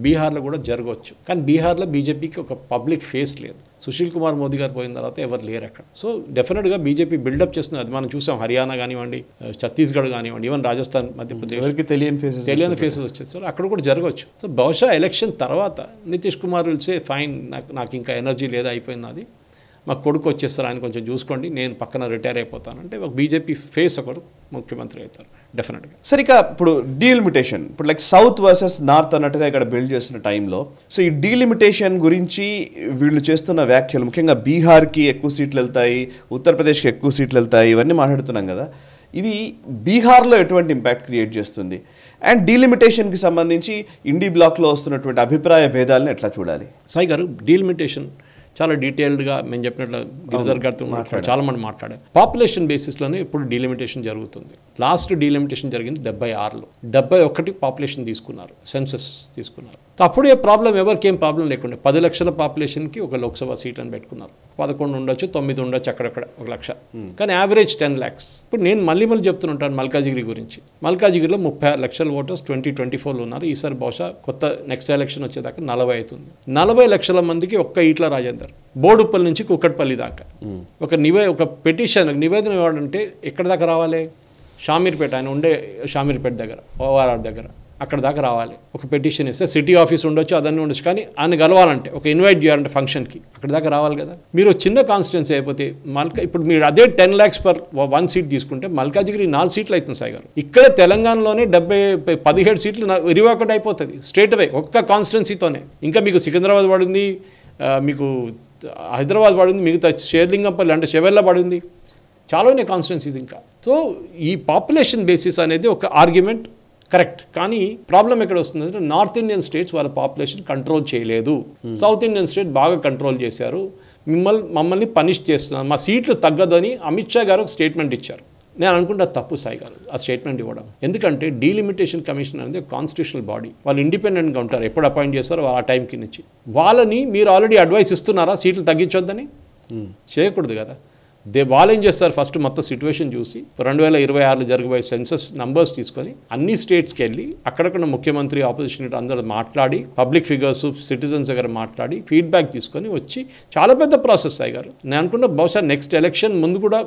బీహార్లో కూడా జరగవచ్చు. కానీ బీహార్లో బీజేపీకి ఒక పబ్లిక్ ఫేస్ లేదు. సుశీల్ కుమార్ మోదీ గారు పోయిన తర్వాత ఎవరు లేరు అక్కడ. సో డెఫినెట్గా బీజేపీ బిల్డప్ చేస్తుంది. అది మనం చూసాం, హర్యానా కానివ్వండి, ఛత్తీస్గఢ్ కానివ్వండి, ఈవెన్ రాజస్థాన్, మధ్యప్రదేశ్ తెలియని ఫేసెస్ వచ్చేస్తారు, అక్కడ కూడా జరగవచ్చు. సో బహుశా ఎలక్షన్ తర్వాత Nitish Kumar will say fine, నాకు ఇంకా ఎనర్జీ లేదా, అయిపోయింది అది, మా కొడుకు వచ్చేస్తారు, ఆయన కొంచెం చూసుకోండి, నేను పక్కన రిటైర్ అయిపోతాను అంటే ఒక బీజేపీ ఫేస్ ఒకరు ముఖ్యమంత్రి అవుతారు డెఫినెట్గా. సరిగా ఇప్పుడు డీలిమిటేషన్, ఇప్పుడు లైక్ సౌత్ వర్సెస్ నార్త్ అన్నట్టుగా ఇక్కడ బిల్డ్ చేస్తున్న టైంలో, సో ఈ డీలిమిటేషన్ గురించి వీళ్ళు చేస్తున్న వ్యాఖ్యలు, ముఖ్యంగా బీహార్కి ఎక్కువ సీట్లు వెళ్తాయి, ఉత్తరప్రదేశ్కి ఎక్కువ సీట్లు వెళ్తాయి, ఇవన్నీ మాట్లాడుతున్నాం కదా, ఇవి బీహార్లో ఎటువంటి ఇంపాక్ట్ క్రియేట్ చేస్తుంది? అండ్ డీలిమిటేషన్కి సంబంధించి ఇండీ బ్లాక్లో వస్తున్నటువంటి అభిప్రాయ భేదాలను ఎట్లా చూడాలి? సాయి గారు, డీలిమిటేషన్ చాలా డీటెయిల్డ్గా మేము చెప్పినట్లు గిరిధర్ గారితో చాలా మంది మాట్లాడారు. పాపులేషన్ బేసిస్లోనే ఇప్పుడు డీలిమిటేషన్ జరుగుతుంది. లాస్ట్ డీలిమిటేషన్ జరిగింది 76లో. 71 పాపులేషన్ తీసుకున్నారు, సెన్సస్ తీసుకున్నారు. అప్పుడే ప్రాబ్లం, ఎవరికి ఏం ప్రాబ్లం లేకుండా 10 లక్షల పాపులేషన్కి ఒక లోక్సభ సీట్ అని పెట్టుకున్నారు. 11 ఉండొచ్చు, 9 ఉండొచ్చు, అక్కడక్కడ 1 లక్ష, కానీ యావరేజ్ 10 lakhs. ఇప్పుడు నేను మళ్ళీ చెప్తుంటాను మల్కాజిగిరి గురించి. మల్కాజిగిరిలో 36 లక్షల ఓటర్స్ 2024లో ఉన్నారు. ఈసారి బహుశా కొత్త నెక్స్ట్ ఎలక్షన్ వచ్చేదాకా 40 అవుతుంది. 40 లక్షల మందికి ఒక్క ఈట్ల రాజేందర్, బోడుప్పల్ నుంచి కుక్కట్పల్లి దాకా ఒక పెటిషన్ నివేదన ఇవ్వాలంటే ఎక్కడి దాకా రావాలి? షామీర్పేట, ఆయన ఉండే షామీర్పేట దగ్గర, ఓఆర్ఆర్ దగ్గర, అక్కడ దాకా రావాలి. ఒక పెటిషన్ ఇస్తే సిటీ ఆఫీస్ ఉండొచ్చు, అదన్నీ ఉండొచ్చు, కానీ ఆయన కలవాలంటే ఒక ఇన్వైట్ చేయాలంటే ఫంక్షన్కి అక్కడ దాకా రావాలి కదా. మీరు చిన్న కాన్స్టిట్యున్సీ అయిపోతే ఇప్పుడు మీరు అదే 10 lakhs per 1 seat తీసుకుంటే మల్కాజిగిరి 4 సీట్లు అవుతుంది సాయి గారు. ఇక్కడ తెలంగాణలోనే 17 సీట్లు ఇరివాకట్ అయిపోతుంది స్ట్రేట్ అవే ఒక్క కాన్స్టిట్యున్సీతోనే. ఇంకా మీకు సికింద్రాబాద్ పడింది, మీకు హైదరాబాద్ పడింది, మిగతా షేర్లింగంపల్లి అంటే షెవెల్లా పడింది, చాలా ఉన్నాయి కాన్స్టిట్యున్సీస్ ఇంకా. సో ఈ పాపులేషన్ బేసిస్ అనేది ఒక ఆర్గ్యుమెంట్ కరెక్ట్, కానీ ప్రాబ్లం ఎక్కడ వస్తుందంటే నార్త్ ఇండియన్ స్టేట్స్ వాళ్ళ పాపులేషన్ కంట్రోల్ చేయలేదు, సౌత్ ఇండియన్ స్టేట్ బాగా కంట్రోల్ చేశారు, మమ్మల్ని పనిష్ చేస్తున్నారు, మా సీట్లు తగ్గదని అమిత్ షా గారు ఒక స్టేట్మెంట్ ఇచ్చారు. నేను అనుకుంటా తప్పు సాయి గారు ఆ స్టేట్మెంట్ ఇవ్వడం. ఎందుకంటే డీలిమిటేషన్ కమిషన్ అనేది కాన్స్టిట్యూషనల్ బాడీ, వాళ్ళు ఇండిపెండెంట్గా ఉంటారు, ఎప్పుడు అపాయింట్ చేస్తారో ఆ టైంకి నుంచి. వాళ్ళని మీరు ఆల్రెడీ అడ్వైస్ ఇస్తున్నారా సీట్లు తగ్గించొద్దని? చేయకూడదు కదా. వాళ్ళు ఏం చేస్తారు, ఫస్ట్ మొత్తం సిచ్యువేషన్ చూసి 2026 జరగబోయే సెన్సస్ నంబర్స్ తీసుకొని అన్ని స్టేట్స్కి వెళ్ళి అక్కడక్కడ ముఖ్యమంత్రి, ఆపోజిషన్ అందరూ మాట్లాడి, పబ్లిక్ ఫిగర్స్, సిటిజన్స్ దగ్గర మాట్లాడి ఫీడ్బ్యాక్ తీసుకొని వచ్చి చాలా పెద్ద ప్రాసెస్ అయ్యి గారు. నేను అనుకుంటా బహుశా నెక్స్ట్ ఎలక్షన్ ముందు కూడా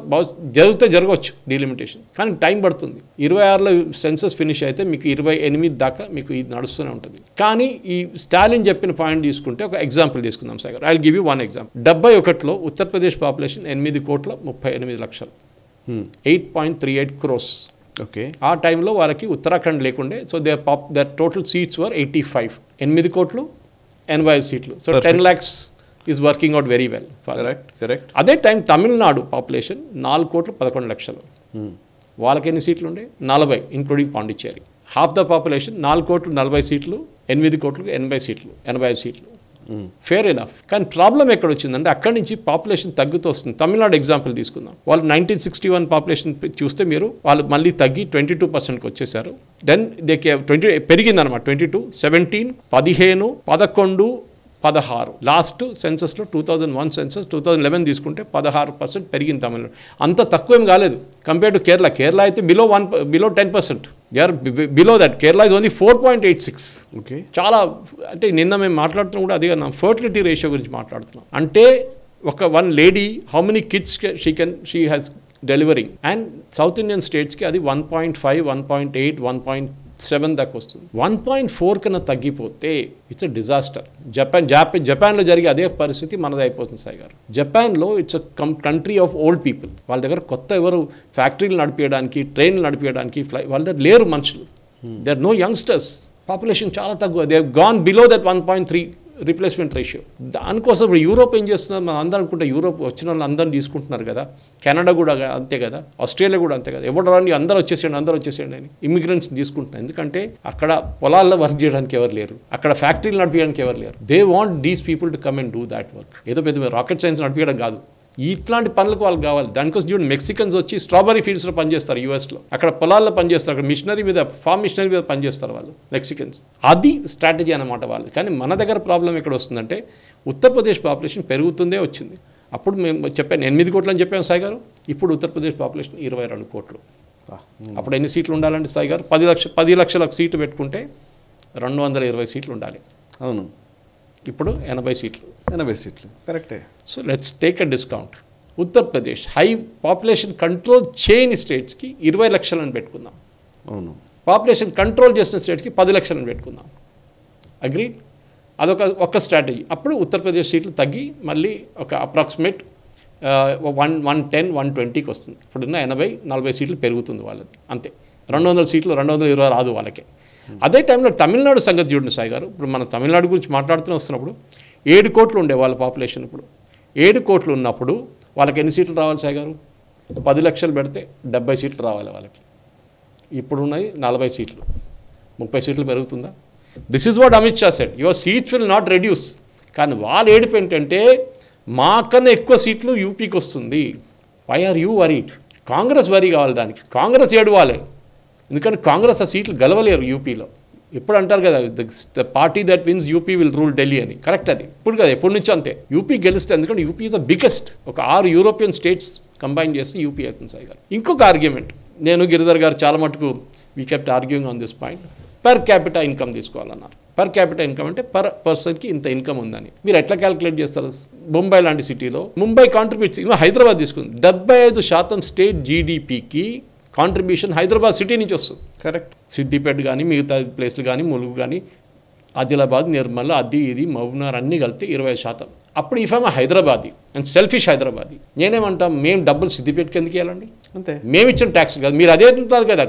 జరగవచ్చు డీలిమిటేషన్, కానీ టైం పడుతుంది. 26లో సెన్సస్ ఫినిష్ అయితే మీకు 28 దాకా మీకు ఇది నడుస్తూనే ఉంటుంది. కానీ ఈ స్టాలిన్ చెప్పిన పాయింట్ తీసుకుంటే ఒక ఎగ్జాంపుల్ తీసుకుందాం sir, I will give you one example. 71లో Uttar Pradesh population 8,38 లక్షలు, 8.38 crores. ఓకే, ఆ టైంలో వాళ్ళకి ఉత్తరాఖండ్ లేకుండే. So their total seats were 85, 8,80,00,000 సీట్లు. So 10 lakhs is working out very well. Correct. అదే టైం తమిళనాడు పాపులేషన్ 4,11,00,000, వాళ్ళకి ఎన్ని సీట్లు ఉండే? 40, including Pondicherry. Half the population 4,40,00,000 సీట్లు, 8,80,00,000 సీట్లు, 85 సీట్లు. Fair enough. కానీ ప్రాబ్లం ఎక్కడ వచ్చిందంటే అక్కడి నుంచి పాపులేషన్ తగ్గుతూ వస్తుంది. తమిళనాడు ఎగ్జాంపుల్ తీసుకుందాం. వాళ్ళు 1961 పాపులేషన్ చూస్తే మీరు వాళ్ళు మళ్ళీ తగ్గి 22%కి వచ్చేసారు. దెన్ పెరిగిందనమాట 22, 17, 15, 11, 16. లాస్ట్ సెన్సస్లో 2001 సెన్సస్ 2011 తీసుకుంటే 16% పెరిగింది తమిళనాడు. అంత తక్కువ ఏం కాలేదు కంపేర్ టు కేరళ. కేరళ అయితే below 10%. They are below that. Kerala is only 4.86. Okay, చాలా. అంటే నిన్న మేము మాట్లాడుతున్నాం కూడా అదే నా ఫర్టిలిటీ రేషియో గురించి మాట్లాడుతున్నాం. అంటే one lady how many kids she has delivering, and south Indian స్టేట్స్కి అది 1.5, 1.8, 1.7 దాకా వస్తుంది. 1.4 కన్నా తగ్గిపోతే ఇట్స్ అ డిజాస్టర్. జపాన్లో జరిగే అదే పరిస్థితి మనది అయిపోతుంది సాయి గారు. జపాన్లో it's a country of old people. వాళ్ళ దగ్గర కొత్త ఎవరు ఫ్యాక్టరీలు నడిపించడానికి, ట్రైన్లు నడిపించడానికి వాళ్ళ దగ్గర లేరు మనుషులు. They are no youngsters. Population చాలా తక్కువ. They have gone below that 1.3 replacement ratio. దానికోసం ఇప్పుడు యూరోప్ ఏం చేస్తున్నారు, మనం అందరూ అనుకుంటే యూరోప్ వచ్చిన వాళ్ళు అందరిని తీసుకుంటున్నారు కదా, కెనడా కూడా అంతే కదా, ఆస్ట్రేలియా కూడా అంతే కదా. ఎవరు రాండి అందరూ వచ్చేసేయండి అని ఇమిగ్రెంట్స్ తీసుకుంటున్నారు. ఎందుకంటే అక్కడ పొలాల్లో వర్క్ చేయడానికి ఎవరు లేరు, అక్కడ ఫ్యాక్టరీలు నడిపించడానికి ఎవరు లేరు. They want these people to come and do that work. ఏదో పెద్ద రాకెట్ సైన్స్ నడిపించడం కాదు, ఇట్లాంటి పనులకు వాళ్ళకి కావాలి. దానికోసం చూడండి, మెక్సికన్స్ వచ్చి స్ట్రాబెరీ ఫీల్డ్స్లో పనిచేస్తారు యూఎస్లో, అక్కడ పొలాల్లో పనిచేస్తారు, అక్కడ ఫార్మ్ మిషనరీ మీద పనిచేస్తారు వాళ్ళు మెక్సికన్స్. అది స్ట్రాటజీ అన్నమాట వాళ్ళు. కానీ మన దగ్గర ప్రాబ్లం ఎక్కడ వస్తుందంటే ఉత్తరప్రదేశ్ పాపులేషన్ పెరుగుతుందే వచ్చింది. అప్పుడు మేము చెప్పాను 8 కోట్లు అని చెప్పాము సాయి గారు. ఇప్పుడు ఉత్తరప్రదేశ్ పాపులేషన్ 22 కోట్లు. అప్పుడు ఎన్ని సీట్లు ఉండాలంటే సాయి గారు 10 లక్షలకు సీట్లు పెట్టుకుంటే 220 సీట్లు ఉండాలి. అవును, ఇప్పుడు 80 సీట్లు. 80 సీట్లు కరెక్టే. So let's take a discount. Uttar Pradesh high population control చేయని స్టేట్స్కి 20 లక్షలని పెట్టుకుందాం. అవును, పాపులేషన్ కంట్రోల్ చేసిన స్టేట్కి 10 లక్షలని పెట్టుకుందాం. అగ్రీ? అదొక స్ట్రాటజీ. అప్పుడు ఉత్తరప్రదేశ్ సీట్లు తగ్గి మళ్ళీ ఒక అప్రాక్సిమేట్ 110, 120కి వస్తుంది. ఇప్పుడున్న 80-40 సీట్లు పెరుగుతుంది వాళ్ళది. అంతే. 200 సీట్లు 220 రాదు వాళ్ళకే. అదే టైంలో తమిళనాడు సంగతి చూడండి సాయి గారు. ఇప్పుడు మనం తమిళనాడు గురించి మాట్లాడుతూ వస్తున్నప్పుడు 7 కోట్లు ఉండే వాళ్ళ పాపులేషన్. ఇప్పుడు 7 కోట్లు ఉన్నప్పుడు వాళ్ళకి ఎన్ని సీట్లు రావాలి సాయి గారు? 10 లక్షలు పెడితే 70 సీట్లు రావాలి వాళ్ళకి. ఇప్పుడు ఉన్నాయి 40 సీట్లు, 30 సీట్లు పెరుగుతుందా? This is what Amit Shah said, your seats will not reduce. కానీ వాళ్ళ ఏడుపు ఏంటంటే మాకన్నా ఎక్కువ సీట్లు యూపీకి వస్తుంది. Why are you worried? Congress worry కావాలి దానికి. కాంగ్రెస్ ఏడవాలి, ఎందుకంటే కాంగ్రెస్ ఆ సీట్లు గెలవలేరు యూపీలో. ఎప్పుడు అంటారు కదా, the party that wins UP will rule Delhi అని. కరెక్ట్, అది ఇప్పుడు కదా, ఎప్పటి నుంచో అంతే. యూపీ గెలిస్తే, ఎందుకంటే యూపీ ద బిగ్గెస్ట్. ఒక 6 యూరోపియన్ స్టేట్స్ కంబైన్ చేస్తే యూపీ అవుతుంది సాయి గారు. ఇంకొక ఆర్గ్యుమెంట్, నేను గిరిధర్ గారు చాలా మటుకు we kept arguing on this point. Per capital income తీసుకోవాలన్నారు. పర్ క్యాపిటల్ ఇన్కమ్ అంటే పర్ పర్సన్కి ఇంత ఇన్కమ్ ఉందని. మీరు ఎట్లా క్యాలిక్యులేట్ చేస్తారు? ముంబై లాంటి సిటీలో, ముంబై కాంట్రిబ్యూట్స్, ఇంకా హైదరాబాద్ తీసుకుంది, 75% స్టేట్ జీడిపికి కాంట్రిబ్యూషన్ హైదరాబాద్ సిటీ నుంచి వస్తుంది. కరెక్ట్. సిద్దిపేట కానీ మిగతా ప్లేస్లు కానీ ములుగు కానీ ఆదిలాబాద్ నిర్మల్ అది ఇది మహబూబ్నగర్ అన్నీ కలిపితే 20%. అప్పుడు ఈ ఫేమ హైదరాబాదీ అండ్ సెల్ఫిష్ హైదరాబాదీ. నేనేమంటాం, మేము డబ్బులు సిద్దిపేటకి ఎందుకు ఇవ్వాలండి, అంతే, మేము ఇచ్చిన ట్యాక్స్ కాదు. మీరు అదే అంటారు కదా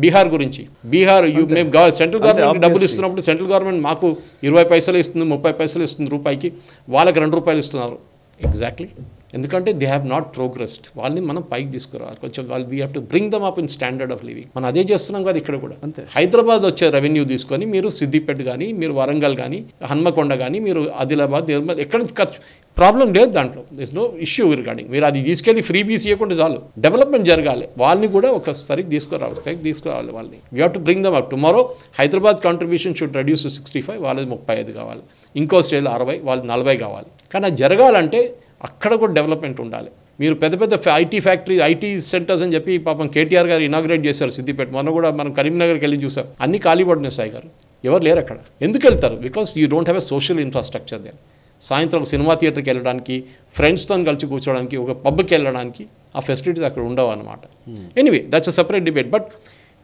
బీహార్ గురించి. బీహార్ మేము సెంట్రల్ గవర్నమెంట్ డబ్బులు ఇస్తున్నప్పుడు సెంట్రల్ గవర్నమెంట్ మాకు 20 పైసలు ఇస్తుంది, 30 పైసలు ఇస్తుంది రూపాయికి, వాళ్ళకి 2 రూపాయలు ఇస్తున్నారు. ఎగ్జాక్ట్లీ, ఎందుకంటే దే హ్యావ్ నాట్ ప్రోగ్రెస్డ్. వాళ్ళని మనం పైకి తీసుకురావాలి కొంచెం. వాళ్ళు we have to bring them up in standard of living. మనం అదే చేస్తున్నాం కదా ఇక్కడ కూడా. హైదరాబాద్ వచ్చే రెవెన్యూ తీసుకొని మీరు సిద్దిపేట కానీ, మీరు వరంగల్ కానీ, హన్మకొండ కానీ, మీరు ఆదిలాబాద్ నిర్మల్ ఎక్కడ ఖర్చు ప్రాబ్లం లేదు, దాంట్లో దిస్ నో ఇష్యూ రిగార్డింగ్. మీరు అది తీసుకెళ్ళి ఫ్రీ బీస్ ఇవ్వకుండా చాలు, డెవలప్మెంట్ జరగాలి. వాళ్ళని కూడా ఒక స్థాయికి తీసుకురావాలి వాళ్ళని. We have to bring them up. Tomorrow Hyderabad contribution should reduce to 65, వాళ్ళది 35 కావాలి. ఇంకో స్టేట్లో 60, వాళ్ళది 40 కావాలి. కానీ అది జరగాలంటే అక్కడ కూడా డెవలప్మెంట్ ఉండాలి. మీరు పెద్ద పెద్ద ఐటీ ఫ్యాక్టరీ, ఐటీ సెంటర్స్ అని చెప్పి పాపం కేటీఆర్ గారు ఇనాగ్రేట్ చేశారు సిద్దిపేట. మొన్న కూడా మనం కరీంనగర్కి వెళ్ళి చూసాం, అన్ని ఖాళీ పడినాయి. సాయి గారు ఎవరు లేరు అక్కడ. ఎందుకు వెళ్తారు? Because you don't have a social infrastructure they. సాయంత్రం సినిమా థియేటర్కి వెళ్ళడానికి, ఫ్రెండ్స్తో కలిసి కూర్చోడానికి, ఒక పబ్కి వెళ్ళడానికి ఆ ఫెసిలిటీస్ అక్కడ ఉండవు అనమాట. Anyway that's a separate debate. But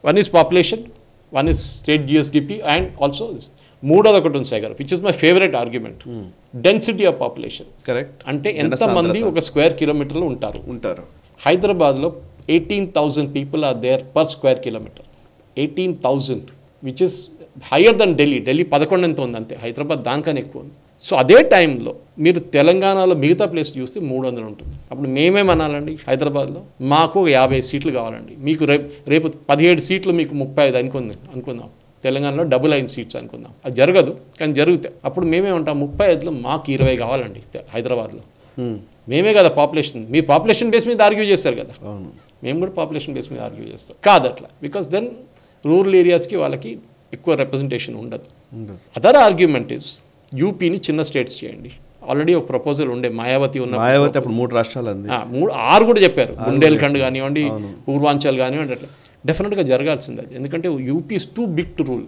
one is population, one is state GSDP, and also మూడోది ఒకటి ఉంది సాయి గారు, which is my favourite argument, density of population. Correct. అంటే ఎంతమంది ఒక స్క్వేర్ కిలోమీటర్లో ఉంటారు. హైదరాబాద్లో 18,000 people are there per square kilometre. 18,000 which is higher than Delhi. Delhi 11 ఎంత ఉంది అంతే, హైదరాబాద్ దానికన్నా ఎక్కువ ఉంది. సో అదే టైంలో మీరు తెలంగాణలో మిగతా ప్లేస్ చూస్తే 300 ఉంటుంది. అప్పుడు మేమేమనాలండి, హైదరాబాద్లో మాకు 50 సీట్లు కావాలండి, మీకు రేపు 17 సీట్లు మీకు 35 అనుకుందాం. తెలంగాణలో డబుల్ అయిన సీట్స్ అనుకుందాం. అది జరగదు, కానీ జరుగుతాయి. అప్పుడు మేమేమంటాం, 35లో మాకు 20 కావాలండి హైదరాబాద్లో. మేమే కదా పాపులేషన్, మీరు పాపులేషన్ బేస్ మీద ఆర్గ్యూ చేస్తారు కదా, మేము కూడా పాపులేషన్ బేస్ మీద ఆర్గ్యూ చేస్తాం కాదు అట్లా. బికాస్ దెన్ రూరల్ ఏరియాస్కి వాళ్ళకి ఎక్కువ రిప్రజెంటేషన్ ఉండదు. అదర్ ఆర్గ్యుమెంట్ ఇస్ యూపీని చిన్న స్టేట్స్ చేయండి. ఆల్రెడీ ఒక ప్రపోజల్ ఉండే, మాయావతి అప్పుడు 3 రాష్ట్రాలు 6 కూడా చెప్పారు. బుండేల్ఖండ్ కానివ్వండి, పూర్వాంచల్ కానివ్వండి, అట్లా డెఫినెట్గా జరగాల్సింది అది. ఎందుకంటే UP is too big to rule.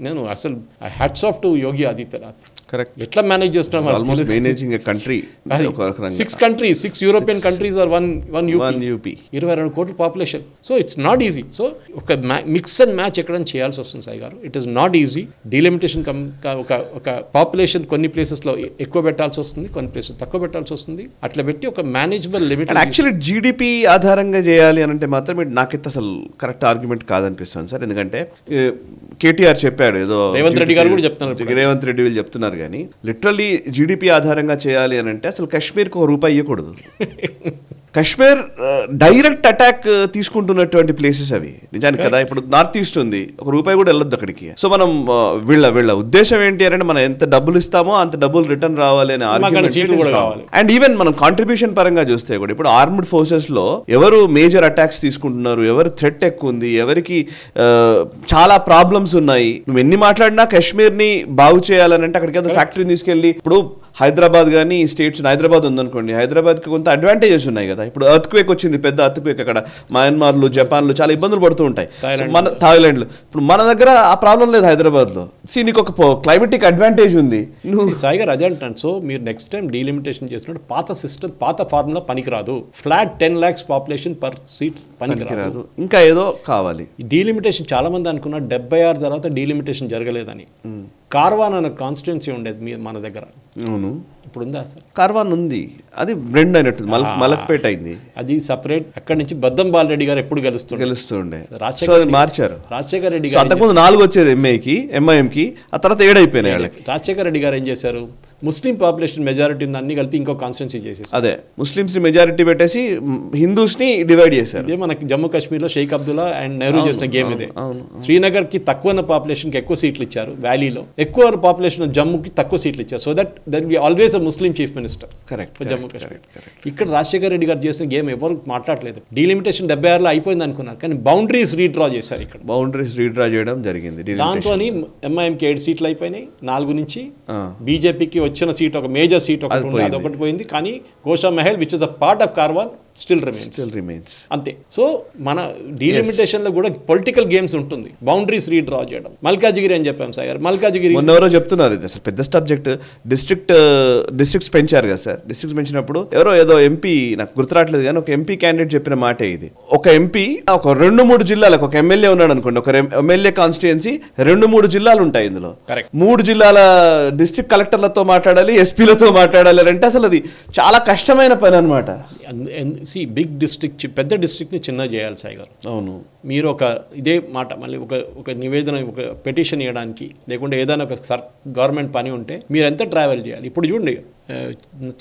నేను అసలు hats off to Yogi Adityanath. Correct. ఎట్లా మేనేజ్ చేస్తున్నాం? Almost managing a country. 6 European countries are one UP. 22 కోట్ల population. So it's not easy. So ఒక మిక్స్ అండ్ మ్యాచ్ ఎక్కడైనా చేయాల్సి వస్తుంది సాయి గారు. It is not easy. Delimitation ఒక పాపులేషన్ కొన్ని ప్లేసెస్లో ఎక్కువ పెట్టాల్సి వస్తుంది, కొన్ని ప్లేసెస్ తక్కువ పెట్టాల్సి వస్తుంది. అట్లా పెట్టి ఒక మేనేజబుల్ లిమిట్. యాక్చువల్లీ జీడిపి ఆధారంగా చేయాలి అని అంటే మాత్రం నాకైతే అసలు కరెక్ట్ ఆర్గ్యుమెంట్ కాదనిపిస్తుంది సార్. ఎందుకంటే కేటీఆర్ చెప్పాడు, ఏదో రేవంత్ రెడ్డి గారు కూడా చెప్తున్నారు, రేవంత్ రెడ్డి వీళ్ళు చెప్తున్నారు. కానీ లిటరల్లీ జీడిపి ఆధారంగా చేయాలి అని అంటే అసలు కాశ్మీర్కి ₹1 ఇవ్వకూడదు. కాశ్మీర్ డైరెక్ట్ అటాక్ తీసుకుంటున్నటువంటి ప్లేసెస్ అవి నిజానికి కదా. ఇప్పుడు నార్త్ ఈస్ట్ ఉంది, ₹1 కూడా వెళ్ళొద్దు అక్కడికి. సో మనం వీళ్ళ ఉద్దేశం ఏంటి అంటే మనం ఎంత డబ్బులు ఇస్తామో అంత డబ్బులు రిటర్న్ రావాలి అనే ఆర్గ్యుమెంట్. అండ్ ఈవెన్ మనం కాంట్రిబ్యూషన్ పరంగా చూస్తే కూడా ఇప్పుడు ఆర్మ్డ్ ఫోర్సెస్ లో ఎవరు మేజర్ అటాక్స్ తీసుకుంటున్నారు, ఎవరు థ్రెట్ ఎక్కువ ఉంది, ఎవరికి చాలా ప్రాబ్లమ్స్ ఉన్నాయి. నువ్వు ఎన్ని మాట్లాడినా కాశ్మీర్ ని బాగు చేయాలని అంటే అక్కడికి ఏదో ఫ్యాక్టరీని తీసుకెళ్ళి, ఇప్పుడు హైదరాబాద్ కానీ ఈ స్టేట్స్, హైదరాబాద్ ఉందనుకోండి, హైదరాబాద్కి కొంత అడ్వాంటేజెస్ ఉన్నాయి కదా. ఇప్పుడు ఎర్త్క్వేక్ వచ్చింది, పెద్ద ఎర్త్క్వేక్ అక్కడ మయన్మార్లు, జపాన్లు చాలా ఇబ్బందులు పడుతూ ఉంటాయి. మన థాయిలాండ్లో ఇప్పుడు మన దగ్గర ఆ ప్రాబ్లం లేదు హైదరాబాద్లో. నీకు ఒక క్లైమేటిక్ అడ్వాంటేజ్ ఉంది. నువ్వు సాయిగా అదే అంటాను. సో మీరు నెక్స్ట్ టైం డీలిమిటేషన్ చేసినట్టు పాత సిస్టమ్, పాత ఫార్ములా పనికిరాదు. Flat 10 lakhs population per seat పనికిరాదు. ఇంకా ఏదో కావాలి. డీలిమిటేషన్ చాలా మంది అనుకున్నారు 76 తర్వాత డీలిమిటేషన్ జరగలేదని. కార్వాన్ అనే కాన్స్టిట్యున్సీ ఉండేది మన దగ్గర. అవును, ఇప్పుడు ఉందా సార్? కార్వాన్ ఉంది, అది బ్రెండ్ అయినట్టు మలక్పేట అయింది. అది సపరేట్. అక్కడి నుంచి బద్దం బాలరెడ్డి గారు ఎప్పుడు గెలుస్తుండే, మార్చారు. రాజశేఖర రెడ్డి గారు అంతకుముందు 4 వచ్చేది ఎంఐఎంకి, ఆ తర్వాత 7 అయిపోయినాయి వాళ్ళకి. రాజశేఖర రెడ్డి గారు ఏం చేశారు, ముస్లిం పాపులేషన్ మెజారిటీని అన్ని కలిపి ఇంకో కాన్స్టిట్యున్సీ చేసేసి, అదే ముస్లిమ్స్ ని మెజారిటీ పెట్టేసి హిందూస్ ని డివైడ్ చేశారు. ఇదే మనకి జమ్మూ కాశ్మీర్లో షేక్ అబ్దుల్లా అండ్ నెహ్రూ చేసిన గేమ్ ఇదే. శ్రీనగర్ కి తక్కువ పాపులేషన్ కి ఎక్కువ సీట్లు ఇచ్చారు, వ్యాలీలో ఎక్కువ పాపులేషన్ జమ్మూకి తక్కువ సీట్లు ఇచ్చారు. So that be always a Muslim chief minister. Correct. Jammu Kashmir. ఇక్కడ రాజశేఖర రెడ్డి గారు చేసిన గేమ్ ఎవరు మాట్లాడలేదు. డీలిమిటేషన్ 76లో అయిపోయింది అనుకున్నారు, కానీ బౌండరీస్ రీడ్రా చేశారు. ఇక్కడ బౌండరీస్ రీడ్రా చేయడం జరిగింది. దాంతో ఎంఐఎంకి 7 సీట్లు అయిపోయినాయి 4 నుంచి. బీజేపీకి వచ్చిన సీట్, ఒక మేజర్ సీట్ ఒకటి పోయింది. కానీ Gosha Mahal which is the part of Karwan still remains అంతే. సో మన డీలిమిటేషన్ లో కూడా పొలిటికల్ గేమ్స్ ఉంటుంది, బౌండరీస్ రీడ్రా చేయడం. మల్కాజిగిరి అని చెప్పాం సార్, మల్కాజిగిరి ఎవరో చెప్తున్నారు ఇది అసలు పెద్ద సబ్జెక్ట్. డిస్ట్రిక్ట్స్ పెంచారు కదా సార్, డిస్ట్రిక్ట్స్ పెంచినప్పుడు ఏదో ఎంపీ, నాకు గుర్తురాట్లేదు కానీ ఒక ఎంపీ క్యాండిడేట్ చెప్పిన మాటే ఇది. ఒక ఎంపీ ఒక 2-3 జిల్లాలకు, ఒక ఎమ్మెల్యే ఉన్నాడు అనుకోండి, ఒక ఎమ్మెల్యే కాన్స్టిట్యుయెన్సీ 2-3 జిల్లాలు ఉంటాయి ఇందులో. 3 జిల్లాల డిస్ట్రిక్ట్ కలెక్టర్లతో మాట్లాడాలి, ఎస్పీలతో మాట్లాడాలి అంటే అసలు అది చాలా కష్టమైన పని అనమాట. బిగ్ డిస్ట్రిక్ట్, పెద్ద డిస్ట్రిక్ట్ని చిన్న చేయాలి సాయి గారు. అవును, మీరు ఇదే మాట మళ్ళీ ఒక నివేదన, ఒక పెటిషన్ ఇవ్వడానికి, లేకుంటే ఏదైనా ఒక గవర్నమెంట్ పని ఉంటే మీరు ఎంత ట్రావెల్ చేయాలి. ఇప్పుడు చూడండి,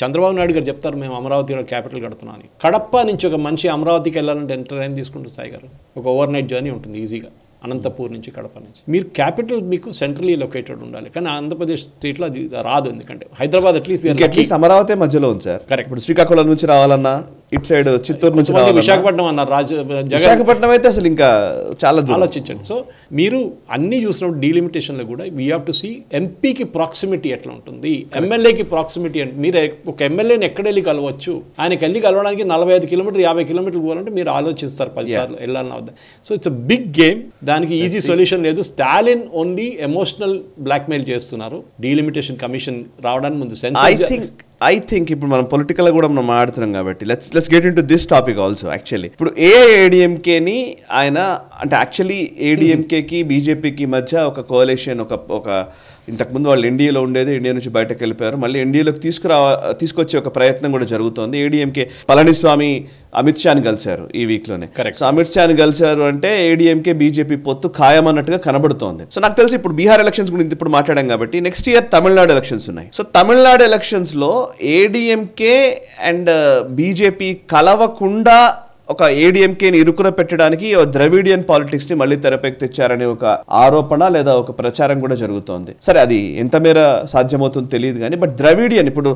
చంద్రబాబు నాయుడు గారు చెప్తారు మేము అమరావతిలో క్యాపిటల్ కడుతున్నాం అని. కడప నుంచి ఒక మనిషి అమరావతికి వెళ్ళాలంటే ఎంత టైం తీసుకుంటుంది సాయి గారు? ఒక ఓవర్ నైట్ జర్నీ ఉంటుంది ఈజీగా, అనంతపూర్ నుంచి కడప నుంచి. మీరు క్యాపిటల్ మీకు సెంట్రలీ లొకేటెడ్ ఉండాలి, కానీ ఆంధ్రప్రదేశ్ స్టేట్లో అది రాదు. ఎందుకంటే హైదరాబాద్ అట్లీస్ట్ అమరావతి మధ్యలో ఉంది సార్. కరెక్ట్. ఇప్పుడు శ్రీకాకుళం నుంచి రావాలన్నా, ఇటు సైడ్ చిత్తూరు నుంచి రావాలి, విశాఖపట్నం అన్నారు. విశాఖపట్నం అయితే అసలు ఇంకా చాలా ఆలోచించండి. సో మీరు అన్ని చూసినప్పుడు డీలిమిటేషన్లో కూడా వీ హ్యావ్ టు సీ ఎంపీకి ప్రాక్సిమిటీ ఎట్లా ఉంటుంది, ఎమ్మెల్యేకి ప్రాక్సిమిటీ అంటే మీరు ఒక ఎమ్మెల్యేని ఎక్కడ వెళ్ళి కలవచ్చు, ఆయనకి వెళ్ళి కలవడానికి 45 కిలోమీటర్లు 50 కిలోమీటర్లు పోవాలంటే మీరు ఆలోచిస్తారు 10 సార్లు వెళ్ళాలని అవుతుంది. So it's a big game. దానికి ఈజీ సొల్యూషన్ లేదు. స్టాలిన్ ఓన్లీ ఎమోషనల్ బ్లాక్మెయిల్ చేస్తున్నారు. డీలిమిటేషన్ కమిషన్ రావడానికి ముందు ఐ థింక్ ఇప్పుడు మనం పొలిటికల్ కూడా మనం మాట్లాడుతున్నాం కాబట్టి let's get in to this topic also. Actually ఇప్పుడు ఏఐఏడిఎంకేని ఆయన అంటే యాక్చువల్లీ ఏడిఎంకేకి బీజేపీకి మధ్య ఒక కోalition, ఒక ఇంతకుముందు వాళ్ళు ఎన్డీఏలో ఉండేది, ఎన్డీఏ నుంచి బయటకు వెళ్ళిపోయారు, మళ్ళీ ఎన్డీఏలోకి తీసుకొచ్చే ఒక ప్రయత్నం కూడా జరుగుతోంది. ఏడీఎంకే పళనిస్వామి అమిత్ షాని కలిశారు ఈ వీక్లోనే. సో అమిత్ షాని కలిశారు అంటే ఏడీఎంకే బీజేపీ పొత్తు ఖాయం అన్నట్టుగా కనబడుతోంది. సో నాకు తెలిసి ఇప్పుడు బీహార్ ఎలక్షన్స్ గురించి ఇప్పుడు మాట్లాడాం కాబట్టి నెక్స్ట్ ఇయర్ తమిళనాడు ఎలక్షన్స్ ఉన్నాయి. సో తమిళనాడు ఎలక్షన్స్లో ఏడీఎంకే అండ్ బీజేపీ కలవకుండా ఒక ఏడీఎంకేని ఇరుకున పెట్టడానికి ద్రవిడియన్ పాలిటిక్స్ ని మళ్ళీ తెరపైకి తెచ్చారనే ఒక ఆరోపణ లేదా ఒక ప్రచారం కూడా జరుగుతోంది. సరే, అది ఎంత మేర సాధ్యమవుతుందో తెలియదు కానీ, బట్ ద్రవిడియన్ ఇప్పుడు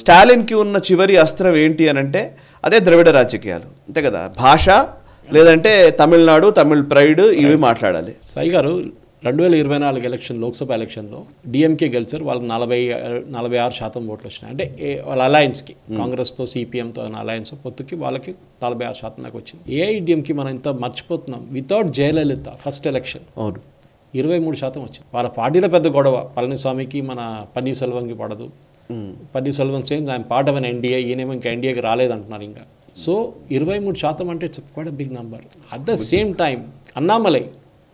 స్టాలిన్ కి ఉన్న చివరి అస్త్రం ఏంటి అని అంటే అదే ద్రవిడ రాజకీయాలు, అంతే కదా. భాష లేదంటే తమిళనాడు, తమిళ్ ప్రైడ్ ఇవి మాట్లాడాలి. సాయి గారు 2024 ఎలక్షన్, లోక్సభ ఎలక్షన్లో డిఎంకే గెలిచారు. వాళ్ళకి 46% ఓట్లు వచ్చినాయి. అంటే వాళ్ళ అలయన్స్కి, కాంగ్రెస్తో సిపిఎంతో అలయన్స్ పొత్తుకి వాళ్ళకి 46% దాకా వచ్చింది. ఏఐడిఎంకి మనం ఇంత మర్చిపోతున్నాం. వితౌట్ జయలలిత ఫస్ట్ ఎలక్షన్ 23% వచ్చింది. వాళ్ళ పార్టీలో పెద్ద గొడవ, పళనిస్వామికి మన పన్నీర్సెల్వంకి పడదు. పన్నీర్సెల్వం సేమ్ ఆయన పార్ట్ ఆఫ్ ఎన్డీఏ, ఈయనేమో ఇంకా ఎన్డీఏకి రాలేదంటున్నారు ఇంకా. సో 23% అంటే it's quite big number. At the same time Annamalai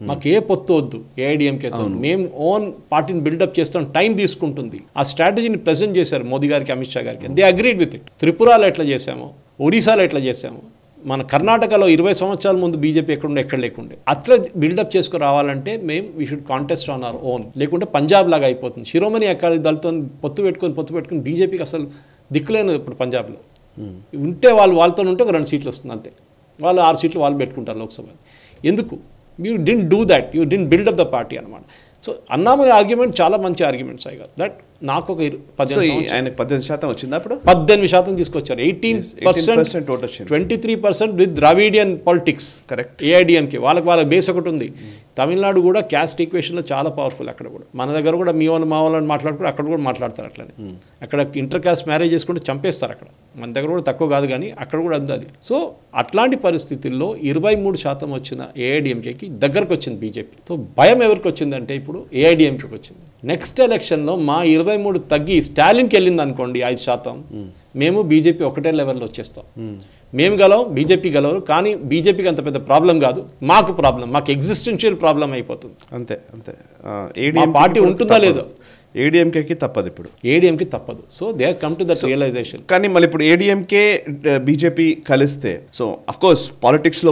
మాకు ఏ పొత్తు వద్దు ఏఐడిఎంకేతో, మేము ఓన్ పార్టీని బిల్డప్ చేస్తాం, టైం తీసుకుంటుంది. ఆ స్ట్రాటజీని ప్రెజెంట్ చేశారు మోదీ గారికి, అమిత్ షా గారికి. They agreed with it. త్రిపురలో ఎట్లా చేసామో, ఒడిశాలో ఎట్లా చేసామో, మన కర్ణాటకలో 20 సంవత్సరాల ముందు బీజేపీ ఎక్కడ లేకుండే, అట్లా బిల్డప్ చేసుకుని రావాలంటే మేము we should contest on our own. లేకుంటే పంజాబ్ లాగా అయిపోతుంది. శిరోమణి అకాలీ దళతో పొత్తు పెట్టుకొని బీజేపీకి అసలు దిక్కులేను. ఇప్పుడు పంజాబ్లో ఉంటే వాళ్ళతో ఉంటే ఒక 2 సీట్లు వస్తుంది అంతే. వాళ్ళు 6 సీట్లు వాళ్ళు పెట్టుకుంటారు లోక్సభ. ఎందుకు? You didn't do that, you didn't build up the party అనమాట. సో అన్నామలై ఆర్గ్యుమెంట్ చాలా మంచి ఆర్గ్యుమెంట్ సాయి గారు. దట్ నాకు ఒక 18% వచ్చింది. అప్పుడు 18% తీసుకొచ్చారు. 18% 23% విత్ ద్రావిడియన్ పాలిటిక్స్. కరెక్ట్. ఏఐడిఎంకి వాళ్ళ బేస్ ఒకటి ఉంది. తమిళనాడు కూడా క్యాస్ట్ ఈక్వేషన్లో చాలా పవర్ఫుల్. అక్కడ కూడా మన దగ్గర కూడా మీ వాళ్ళు మా వాళ్ళని మాట్లాడుకుంటే అక్కడ కూడా మాట్లాడతారు అట్లనే. అక్కడ ఇంటర్ కాస్ట్ మ్యారేజ్ చేసుకుంటే చంపేస్తారు. అక్కడ మన దగ్గర కూడా తక్కువ కాదు కానీ అక్కడ కూడా అంత అది. సో అట్లాంటి పరిస్థితుల్లో 23% వచ్చిన ఏఐడిఎంకేకి దగ్గరకు వచ్చింది బీజేపీ. సో భయం ఎవరికి వచ్చిందంటే ఇప్పుడు ఏఐడిఎంకేకి వచ్చింది. నెక్స్ట్ ఎలక్షన్లో మా 23 తగ్గి స్టాలిన్కి వెళ్ళింది అనుకోండి 5%, మేము బీజేపీ ఒకటే లెవెల్లో వచ్చేస్తాం. మేము గెలవం, బీజేపీ గెలవరు. కానీ బీజేపీకి అంత పెద్ద ప్రాబ్లం కాదు, మాకు ప్రాబ్లం, మాకు ఎగ్జిస్టెన్షియల్ ప్రాబ్లం అయిపోతుంది. అంతే అంతే. పార్టీ ఉంటుందా లేదో ఏడీఎంకేకి తప్పదు. ఇప్పుడు ఏడీఎంకే తప్పదు. So they are come to that realization. కానీ మళ్ళీ ఇప్పుడు ఏడీఎంకే బీజేపీ కలిస్తే, సో అఫ్ కోర్స్ పాలిటిక్స్ లో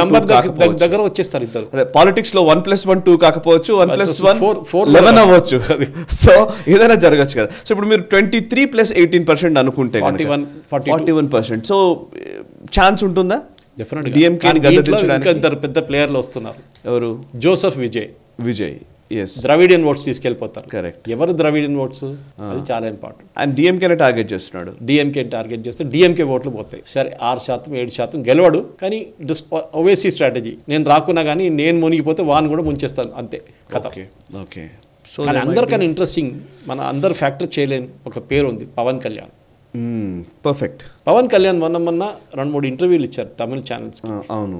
నంబర్ దగ్గర వచ్చేస్తారు ఇద్దరు. అదే పాలిటిక్స్ లో 1+1 2 కాకపోవచ్చు, 1+1 11 అవ్వచ్చు. సో ఏదైనా జరగచ్చు కదా. సో ఇప్పుడు మీరు 23 + 18% అనుకుంటే 41%. సో ఛాన్స్ ఉంటుందా? డెఫినెట్గా. ఇద్దరు పెద్ద ప్లేయర్లు వస్తున్నారు. ఎవరు? జోసెఫ్ విజయ్ ద్రవిడియన్ ఓట్స్ తీసుకెళ్ళిపోతారు. కరెక్ట్. ఎవరు ద్రవిడియన్ ఓట్స్? అది చాలా ఇంపార్టెంట్. అండ్ డిఎంకేనే టార్గెట్ చేస్తున్నాడు. డిఎంకే టార్గెట్ చేస్తే డిఎంకే ఓట్లు పోతాయి. సరే 6%, 7% గెలవడు, కానీ ఓవేసీ స్ట్రాటజీ. నేను రాకున్నా కానీ నేను మునిగిపోతే వాన్ కూడా ముంచేస్తాను, అంతే కథ. ఓకే. సో అందరికన్నా ఇంట్రెస్టింగ్, మన అందరు ఫ్యాక్టర్ చేయలేని ఒక పేరు ఉంది, పవన్ కళ్యాణ్. పర్ఫెక్ట్. పవన్ కళ్యాణ్ మొన్న 2-3 ఇంటర్వ్యూలు ఇచ్చారు తమిళ ఛానల్స్. అవును,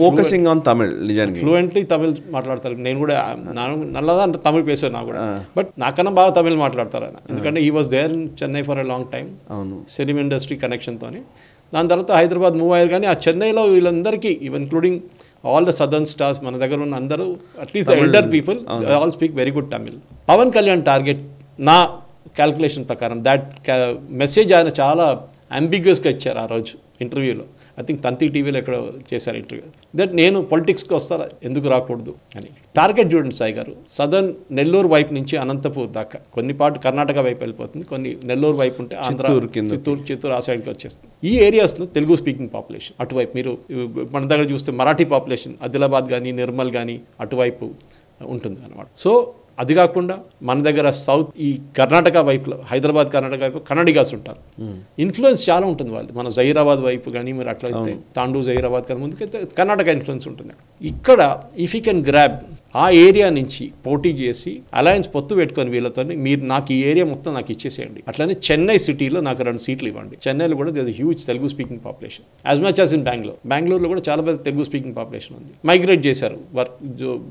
ఫోకసింగ్ ఆన్ తమిళ్. నిజానికి ఫ్లూయెంట్లీ తమిళ్ మాట్లాడతారు. నేను కూడా నల్లదా అంటే తమిళ్ పేసాను నాకు కూడా, బట్ నాకన్నా బాగా తమిళ్ మాట్లాడతారు ఆయన. ఎందుకంటే he was there in Chennai for a long time, film industry కనెక్షన్తోని. దాని తర్వాత హైదరాబాద్ మూవ్ అయ్యారు. కానీ ఆ చెన్నైలో వీళ్ళందరికీ, even including all the southern stars, మన దగ్గర ఉన్న అందరూ at least the elder people all speak very good Tamil. Pawan Kalyan target నా క్యాల్కులేషన్ ప్రకారం దాట్ మెసేజ్ ఆయన చాలా అంబిగ్యూస్గా ఇచ్చారు ఆ రోజు ఇంటర్వ్యూలో. ఐ థింక్ తంతి టీవీలో ఎక్కడ చేశారు ఇంటర్వ్యూ, దట్ నేను పొలిటిక్స్కి వస్తారా, ఎందుకు రాకూడదు అని. టార్గెట్ చూడండి సాయి గారు, సదర్న్ నెల్లూరు వైపు నుంచి అనంతపూర్ దాకా, కొన్ని పాటు కర్ణాటక వైపు వెళ్ళిపోతుంది, కొన్ని నెల్లూరు వైపు ఉంటే ఆంధ్ర, చిత్తూరు ఆ సైడ్కి వచ్చేస్తుంది. ఈ ఏరియాస్లో తెలుగు స్పీకింగ్ పాపులేషన్ అటువైపు, మీరు మన దగ్గర చూస్తే మరాఠీ పాపులేషన్ ఆదిలాబాద్ కానీ నిర్మల్ కానీ అటువైపు ఉంటుంది అన్నమాట. సో అది కాకుండా మన దగ్గర సౌత్ ఈ కర్ణాటక వైపులో, హైదరాబాద్ కర్ణాటక వైపు కన్నడిగాస్ ఉంటారు. ఇన్ఫ్లుయెన్స్ చాలా ఉంటుంది వాళ్ళు. మన జహీరాబాద్ వైపు కానీ మీరు అట్లయితే తాండూ జహీరాబాద్ కానీ ముందుకైతే కర్ణాటక ఇన్ఫ్లుయెన్స్ ఉంటుంది. ఇక్కడ ఇఫ్ యూ కెన్ గ్రాబ్ ఆ ఏరియా నుంచి పోటీ చేసి అలయన్స్ పొత్తు పెట్టుకొని వీళ్ళతో, మీరు నాకు ఈ ఏరియా మొత్తం నాకు ఇచ్చేసేయండి. అట్లనే చెన్నై సిటీలో నాకు 2 సీట్లు ఇవ్వండి. చెన్నైలో కూడా there huge Telugu speaking population as much as in బెంగళూరులో కూడా చాలా పెద్ద తెలుగు స్పీకింగ్ పాపులేషన్ ఉంది. మైగ్రేట్ చేశారు,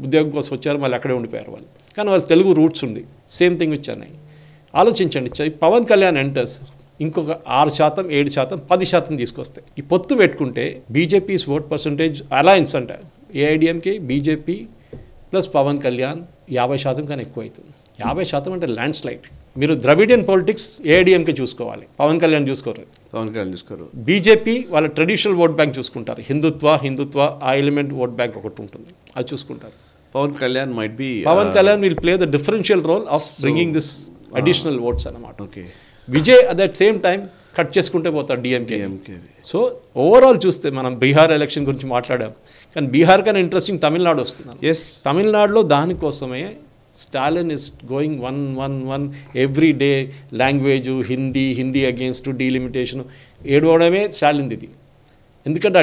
ఉద్యోగం కోసం వచ్చారు, మళ్ళీ అక్కడే ఉండిపోయారు వాళ్ళు. కానీ వాళ్ళ తెలుగు రూట్స్ ఉంది. Same thing with Chennai. ఆలోచించండి, పవన్ కళ్యాణ్ ఎంటర్స్ ఇంకొక 6%, 7%, 10% తీసుకొస్తే, ఈ పొత్తు పెట్టుకుంటే బీజేపీస్ ఓట్ పర్సంటేజ్ అలయన్స్ అంటే AIADMK BJP plus Pawan Kalyan 50% కన్నా ఎక్కువ అవుతుంది. 50% అంటే ల్యాండ్ స్లైడ్. మీరు ద్రవిడియన్ పాలిటిక్స్ ఏఐడిఎంకే చూసుకోవాలి, పవన్ కళ్యాణ్ చూసుకోరు. బీజేపీ వాళ్ళ ట్రెడిషనల్ ఓట్ బ్యాంక్ చూసుకుంటారు. హిందుత్వ ఆ ఎలిమెంట్ ఓట్ బ్యాంక్ ఒకటి ఉంటుంది, అది చూసుకుంటారు. Pawan Kalyan will play the differential role of bringing this additional votes అన్నమాట. Vijay at that same time cut చేసుకుంటే పోతాడు డిఎంకే. సో ఓవరాల్ చూస్తే మనం బీహార్ ఎలక్షన్ గురించి మాట్లాడాం, కానీ బీహార్ కన్నా ఇంట్రెస్టింగ్ తమిళనాడు వస్తుంది. తమిళనాడులో దానికోసమే Stalin is going one every day language, Hindi against delimitation ఏడవడమే స్టాలిన్ ఇది. ఎందుకంటే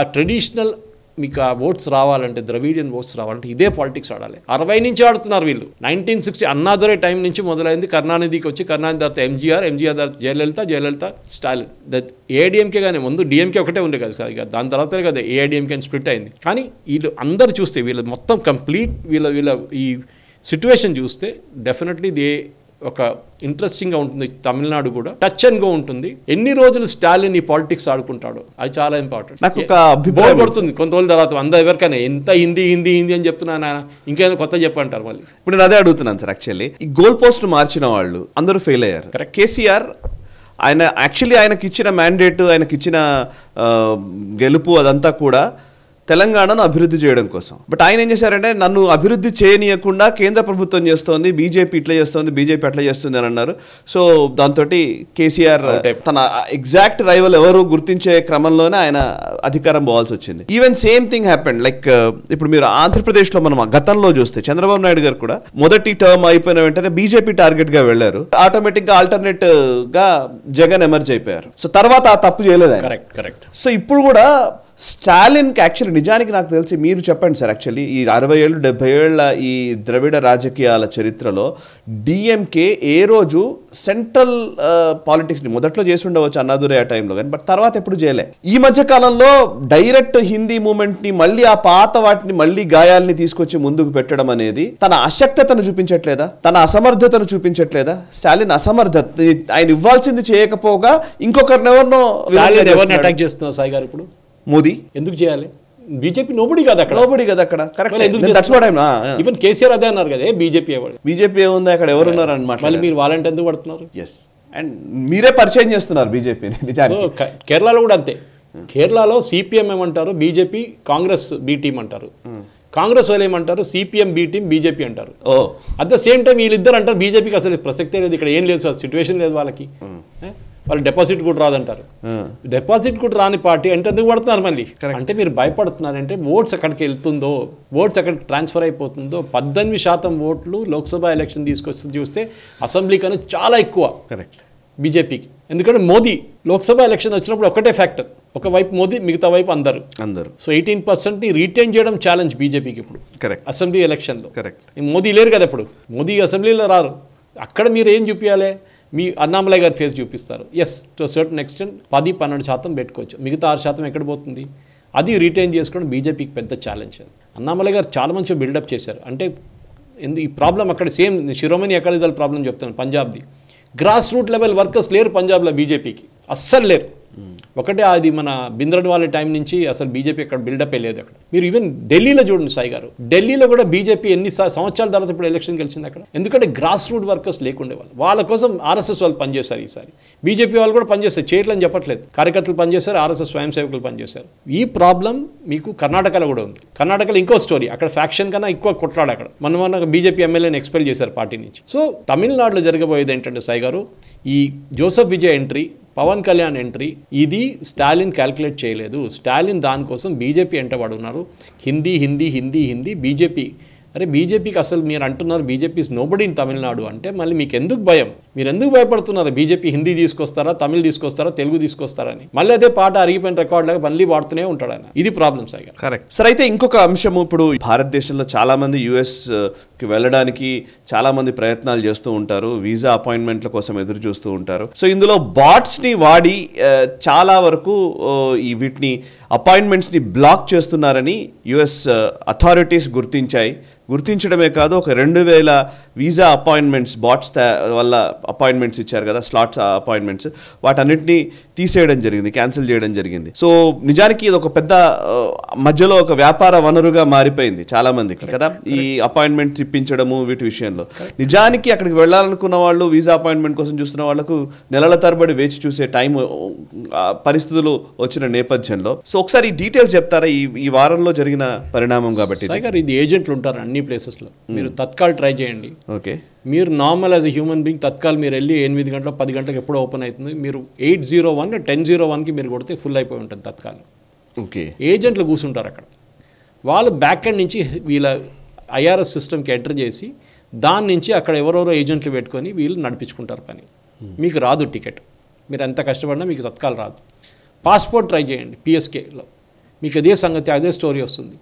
ఆ ట్రెడిషనల్ మీకు ఆ ఓట్స్ రావాలంటే, ద్రవిడియన్ ఓట్స్ రావాలంటే ఇదే పాలిటిక్స్ ఆడాలి. 60 నుంచి ఆడుతున్నారు వీళ్ళు. 1960 అన్నాదురై టైం నుంచి మొదలైంది. కరుణానిధికి వచ్చి, కరుణానిధి తర్వాత ఎంజీఆర్ తర్వాత జయలలిత స్టాలిన్. ఏఐడిఎంకే కానీ ముందు డిఎంకే ఒకటే ఉండే కదా, దాని తర్వాతనే కదా ఏఐడిఎంకే స్ప్లిట్ అయింది. కానీ వీళ్ళు అందరు చూస్తే, వీళ్ళు మొత్తం కంప్లీట్ వీళ్ళ ఈ సిచ్యువేషన్ చూస్తే డెఫినెట్లీ ఒక ఇంట్రెస్టింగ్గా ఉంటుంది. తమిళనాడు కూడా టచ్ అండ్ గో ఉంటుంది. ఎన్ని రోజులు స్టాలిన్ ఈ పాలిటిక్స్ ఆడుకుంటాడు, అది చాలా ఇంపార్టెంట్. నాకు ఒక అభిప్రాయం పడుతుంది కొన్ని రోజుల తర్వాత, అందరూ ఎవరికైనా ఎంత హిందీ అని చెప్తున్నాను ఆయన, ఇంకేదో కొత్త చెప్పంటారు మళ్ళీ. ఇప్పుడు నేను అదే అడుగుతున్నాను సార్. యాక్చువల్లీ ఈ గోల్ పోస్ట్ మార్చిన వాళ్ళు అందరూ ఫెయిల్ అయ్యారు. కరెక్ట్. కేసీఆర్ ఆయనకి ఇచ్చిన మ్యాండేట్, ఆయనకి ఇచ్చిన గెలుపు అదంతా కూడా తెలంగాణను అభివృద్ధి చేయడం కోసం. బట్ ఆయన ఏం చేశారంటే, నన్ను అభివృద్ధి చేయనీయకుండా కేంద్ర ప్రభుత్వం చేస్తోంది, బీజేపీ ఇట్లా చేస్తుంది, బీజేపీ అట్లా చేస్తుంది అని అన్నారు. సో దాంతో కేసీఆర్ తన ఎగ్జాక్ట్ రైవల్ ఎవరు గుర్తించే క్రమంలోనే ఆయన అధికారం పోవాల్సి వచ్చింది. Even same thing happened like ఇప్పుడు మీరు ఆంధ్రప్రదేశ్లో మనం గతంలో చూస్తే చంద్రబాబు నాయుడు గారు కూడా మొదటి టర్మ్ అయిపోయిన వెంటనే బీజేపీ టార్గెట్ గా వెళ్లారు. ఆటోమేటిక్ గా ఆల్టర్నేట్ గా జగన్ ఎమర్జ్ అయిపోయారు. సో తర్వాత ఆ తప్పు చేయలేదు. కరెక్ట్. సో ఇప్పుడు కూడా స్టాలిన్కి యాక్చువల్లీ నిజానికి నాకు తెలిసి, మీరు చెప్పండి సార్, యాక్చువల్లీ ఈ 60 ఏళ్ళు 70 ఏళ్ళ ఈ ద్రవిడ రాజకీయాల చరిత్రలో డిఎంకే ఏ రోజు సెంట్రల్ పాలిటిక్స్ని మొదట్లో చేసి ఉండవచ్చు అన్నాదురే ఆ టైంలో, కానీ బట్ తర్వాత ఎప్పుడు చేయలే. ఈ మధ్య కాలంలో డైరెక్ట్ హిందీ మూమెంట్ని మళ్ళీ ఆ పాత వాటిని మళ్ళీ గాయాల్ని తీసుకొచ్చి ముందుకు పెట్టడం అనేది తన అశక్తతను చూపించట్లేదా, తన అసమర్థతను చూపించట్లేదా? స్టాలిన్ అసమర్థత, ఆయన ఇవ్వాల్సింది చేయకపోగా ఇంకొకరినెవరినో అటాక్ చేస్తున్నారు సాయి గారు. ఇప్పుడు మోదీ ఎందుకు చేయాలి? బీజేపీ నోబడి కదా అక్కడ. ఈవెన్ కేసీఆర్ అదే అన్నారు కదా, బీజేపీ ఏముంది అక్కడ, ఎవరున్నారు అనమాట. మళ్ళీ మీరు వాలంటీ ఎందుకు పడుతున్నారు? అండ్ మీరే పరిచయం చేస్తున్నారు బీజేపీని. కేరళలో కూడా అంతే. కేరళలో సిపిఎం ఏమంటారు, బీజేపీ కాంగ్రెస్ బి టీం అంటారు. కాంగ్రెస్ వాళ్ళు ఏమంటారు, సిపిఎం బి టీం బీజేపీ అంటారు. అట్ ద సేమ్ టైం వీళ్ళిద్దరు అంటారు బీజేపీకి అసలు ప్రసక్తే లేదు, ఇక్కడ ఏం లేదు, సిచ్యువేషన్ లేదు వాళ్ళకి. వాళ్ళు డిపాజిట్ కూడా రాదంటారు. డిపాజిట్ కూడా రాని పార్టీ అంటే ఎందుకు పడుతున్నారు మళ్ళీ? అంటే మీరు భయపడుతున్నారంటే ఓట్స్ ఎక్కడికి వెళ్తుందో, ఓట్స్ ఎక్కడికి ట్రాన్స్ఫర్ అయిపోతుందో. 18% ఓట్లు లోక్సభ ఎలక్షన్ తీసుకొచ్చి చూస్తే అసెంబ్లీ కన్నా చాలా ఎక్కువ బీజేపీకి. ఎందుకంటే మోదీ లోక్సభ ఎలక్షన్ వచ్చినప్పుడు ఒకటే ఫ్యాక్టర్, ఒకవైపు మోదీ, మిగతా వైపు అందరు. సో 18%ని రీటైన్ చేయడం ఛాలెంజ్ బీజేపీకి ఇప్పుడు అసెంబ్లీ ఎలక్షన్లో. మోదీ లేరు కదా ఇప్పుడు, మోదీ అసెంబ్లీలో రారు. అక్కడ మీరు ఏం చూపించాలి? మీ అన్నామలై గారి ఫేస్ చూపిస్తారు. ఎస్, టు సర్టన్ ఎక్స్టెంట్ 10-12% పెట్టుకోవచ్చు, మిగతా 6% ఎక్కడ పోతుంది? అది రిటైన్ చేసుకోవడం బీజేపీకి పెద్ద ఛాలెంజ్. అన్నామలై గారు చాలా మంచిగా బిల్డప్ చేశారు. అంటే ఈ ప్రాబ్లం అక్కడ సేమ్ శిరోమణి అకాలీదళ ప్రాబ్లం చెప్తాను, పంజాబ్ది. గ్రాస్ రూట్ లెవెల్ వర్కర్స్ లేరు పంజాబ్లో బీజేపీకి, అస్సలు లేరు. ఒకటే అది మన బింద్రన్ టైం నుంచి అసలు బీజేపీ అక్కడ బిల్డప్ లేదు అక్కడ. మీరు ఈవెన్ ఢిల్లీలో చూడండి సాయి గారు, ఢిల్లీలో కూడా బీజేపీ ఎన్ని సంవత్సరాల తర్వాత ఇప్పుడు ఎలక్షన్ గెలిచింది అక్కడ, ఎందుకంటే గ్రాస్ రూట్ వర్కర్స్ లేకుండే వాళ్ళు. వాళ్ళ కోసం ఆర్ఎస్ఎస్ వాళ్ళు పనిచేశారు ఈసారి, బీజేపీ వాళ్ళు కూడా పనిచేస్తారు, చేయట్లని చెప్పట్లేదు. కార్యకర్తలు పనిచేశారు, ఆర్ఎస్ఎస్ స్వయం సేవకులు పనిచేశారు. ఈ ప్రాబ్లం మీకు కర్ణాటకలో కూడా ఉంది. కర్ణాటకలో ఇంకో స్టోరీ, అక్కడ ఫ్యాక్షన్ కన్నా ఎక్కువ కొట్లాడు అక్కడ. మన బీజేపీ ఎమ్మెల్యేని ఎక్స్పెల్ చేశారు పార్టీ నుంచి. సో తమిళనాడులో జరగబోయేది ఏంటంటే సాయి గారు, ఈ జోసెఫ్ విజయ్ ఎంట్రీ, పవన్ కళ్యాణ్ ఎంట్రీ, ఇది స్టాలిన్ క్యాల్కులేట్ చేయలేదు. స్టాలిన్ దానికోసం బీజేపీ ఎంటబడి ఉన్నారు. హిందీ హిందీ హిందీ హిందీ బీజేపీ. అరే బీజేపీకి అసలు మీరు అంటున్నారు BJP is nobody in Tamil Nadu అంటే, మళ్ళీ మీకు ఎందుకు భయం? మీరు ఎందుకు భయపడుతున్నారు? బీజేపీ హిందీ తీసుకొస్తారా, తమిళ్ తీసుకొస్తారా, తెలుగు తీసుకొస్తారని మళ్ళీ అదే పాట అరిగిపోయిన రికార్డ్ లాగా మళ్ళీ వాడుతూనే ఉంటాడు ఆయన. ఇది ప్రాబ్లం సార్. Correct sir. అయితే ఇంకొక అంశము, ఇప్పుడు భారతదేశంలో చాలా మంది కి వెళ్ళడానికి చాలా మంది ప్రయత్నాలు చేస్తూ ఉంటారు, వీసా అపాయింట్మెంట్ల కోసం ఎదురు చూస్తూ ఉంటారు. సో ఇందులో బాట్స్ని వాడి చాలా వరకు ఈ వీటిని అపాయింట్మెంట్స్ని బ్లాక్ చేస్తున్నారని యుఎస్ అథారిటీస్ గుర్తించడమే కాదు, ఒక 2000 వీసా అపాయింట్మెంట్స్ బాట్స్ వల్ల అపాయింట్మెంట్స్ ఇచ్చారు కదా, స్లాట్స్ అపాయింట్మెంట్స్, వాటన్నిటిని తీసేయడం జరిగింది, క్యాన్సిల్ చేయడం జరిగింది. సో నిజానికి ఇది ఒక పెద్ద మధ్యలో ఒక వ్యాపార వనరుగా మారిపోయింది చాలా మందికి కదా, ఈ అపాయింట్మెంట్స్ ఇప్పించడము వీటి విషయంలో. నిజానికి అక్కడికి వెళ్ళాలనుకున్న వాళ్ళు, వీసా అపాయింట్మెంట్ కోసం చూస్తున్న వాళ్ళకు నెలల తరబడి వేచి చూసే టైం పరిస్థితులు వచ్చిన నేపథ్యంలో, సో ఒకసారి డీటెయిల్స్ చెప్తారా ఈ వారంలో జరిగిన పరిణామం? కాబట్టి ఇది ఏజెంట్లు ఉంటారు అన్ని ప్లేసెస్లో, మీరు తత్కాల్ ట్రై చేయండి. ఓకే, మీరు normal as a human being Tatkal మీరు వెళ్ళి 8 గంటల 10 గంటలకు ఎప్పుడో ఓపెన్ అవుతుంది, మీరు 801 1001కి మీరు కొడితే ఫుల్ అయిపోయి ఉంటుంది తత్కాల్. ఓకే, ఏజెంట్లు కూర్చుంటారు అక్కడ, వాళ్ళు బ్యాక్ ఎండ్ నుంచి వీళ్ళ ఐఆర్ఎస్ సిస్టమ్కి ఎంటర్ చేసి దాని నుంచి అక్కడ ఎవరెవరో ఏజెంట్లు పెట్టుకొని వీళ్ళు నడిపించుకుంటారు పని. మీకు రాదు టికెట్, మీరు ఎంత కష్టపడినా మీకు తత్కాల్ రాదు. పాస్పోర్ట్ ట్రై చేయండి పిఎస్కేలో, మీకు అదే సంగతి, అదే స్టోరీ వస్తుంది.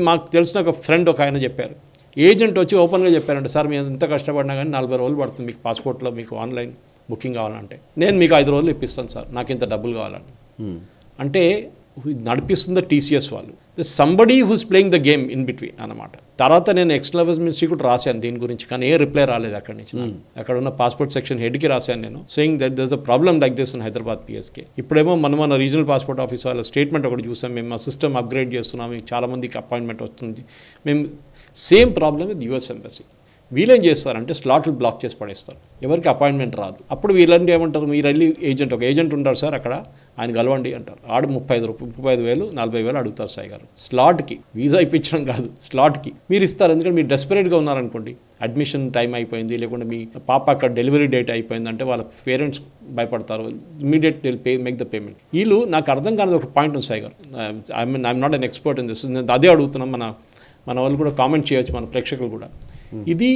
మాకు తెలిసిన ఒక ఫ్రెండ్ ఒక ఆయన చెప్పారు, ఏజెంట్ వచ్చి ఓపెన్గా చెప్పారంటే, సార్ మీరు ఎంత కష్టపడినా కానీ 40 రోజులు పడుతుంది మీకు పాస్పోర్ట్లో మీకు ఆన్లైన్ బుకింగ్ కావాలంటే, నేను మీకు 5 రోజులు ఇప్పిస్తాను సార్, నాకు ఇంత డబ్బులు కావాలని. అంటే నడిపిస్తుందో టీసీఎస్ వాళ్ళు, somebody who's playing the game in between అన్నమాట. తర్వాత నేను ఎక్స్టర్నల్ మినిస్ట్రీ కూడా రాశాను దీని గురించి, కానీ ఏ రిప్లై రాలేదు అక్కడి నుంచి. అక్కడ ఉన్న పాస్పోర్ట్ సెక్షన్ హెడ్కి రాశాను నేను, saying that there is a problem like this in Hyderabad PSK. ఇప్పుడేమో మన రీజనల్ పాస్పోర్ట్ ఆఫీస్ వాళ్ళ స్టేట్మెంట్ ఒకటి చూసాం, మేము మా సిస్టమ్ అప్గ్రేడ్ చేస్తున్నాం, చాలా మందికి అపాయింట్మెంట్ వస్తుంది. మేము same problem with US embassy. వీళ్ళేం చేస్తారంటే స్లాట్లు బ్లాక్ చేసి పడేస్తారు, ఎవరికి అపాయింట్మెంట్ రాదు. అప్పుడు వీళ్ళంటే ఏమంటారు, మీరు వెళ్ళి ఒక ఏజెంట్ ఉంటారు సార్ అక్కడ, ఆయన కలవండి అంటారు. ఆడు 35,000 40,000 అడుగుతారు సాయి గారు స్లాట్కి. వీసా ఇప్పించడం కాదు, స్లాట్కి మీరు ఇస్తారు. ఎందుకంటే మీరు డెస్పరేట్గా ఉన్నారనుకోండి, అడ్మిషన్ టైం అయిపోయింది, లేకుంటే మీ పాప అక్కడ డెలివరీ డేట్ అయిపోయింది అంటే వాళ్ళ పేరెంట్స్ భయపడతారు, ఇమీడియట్ మేక్ ద పేమెంట్. వీళ్ళు నాకు అర్థం కానిది ఒక పాయింట్ ఉంది సాయి గారు, I'm not an expert in this, నేను అదే అడుగుతున్నాం. మన వాళ్ళు కూడా కామెంట్ చేయొచ్చు, మన ప్రేక్షకులు కూడా. ఇది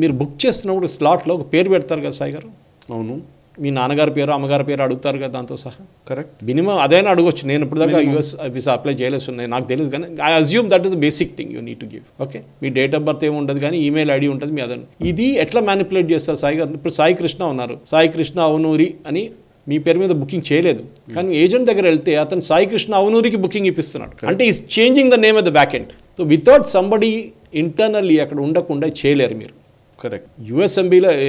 మీరు బుక్ చేస్తున్నప్పుడు స్లాట్లో ఒక పేరు పెడతారు కదా సాయి గారు. అవును, మీ నాన్నగారి పేరు అమ్మగారి పేరు అడుగుతారు కదా దాంతో సహా. కరెక్ట్, మినిమం అదైనా అడగొచ్చు. నేను ఇప్పుడు దాకా యూఎస్ వీసా అప్లై చేయలేదు, నాకు తెలియదు, కానీ I assume that is the basic thing you need to give. Okay, me date of birth ఏమి ఉండదు, కానీ ఈమెయిల్ ఐడి ఉంటుంది మీ అదని. ఇది ఎట్లా మ్యానిపులేట్ చేస్తారు సాయి గారు? ఇప్పుడు సాయి కృష్ణ ఉన్నారు, సాయి కృష్ణ అవునూరి అని మీ పేరు మీద బుకింగ్ చేయలేదు, కానీ ఏజెంట్ దగ్గర వెళ్తే అతను సాయి కృష్ణ అవునూరికి బుకింగ్ ఇప్పిస్తున్నాడు. అంటే is changing the name of the back end. So without somebody internally అక్కడ ఉండకుండా చేయలేరు మీరు. కరెక్ట్, యుఎస్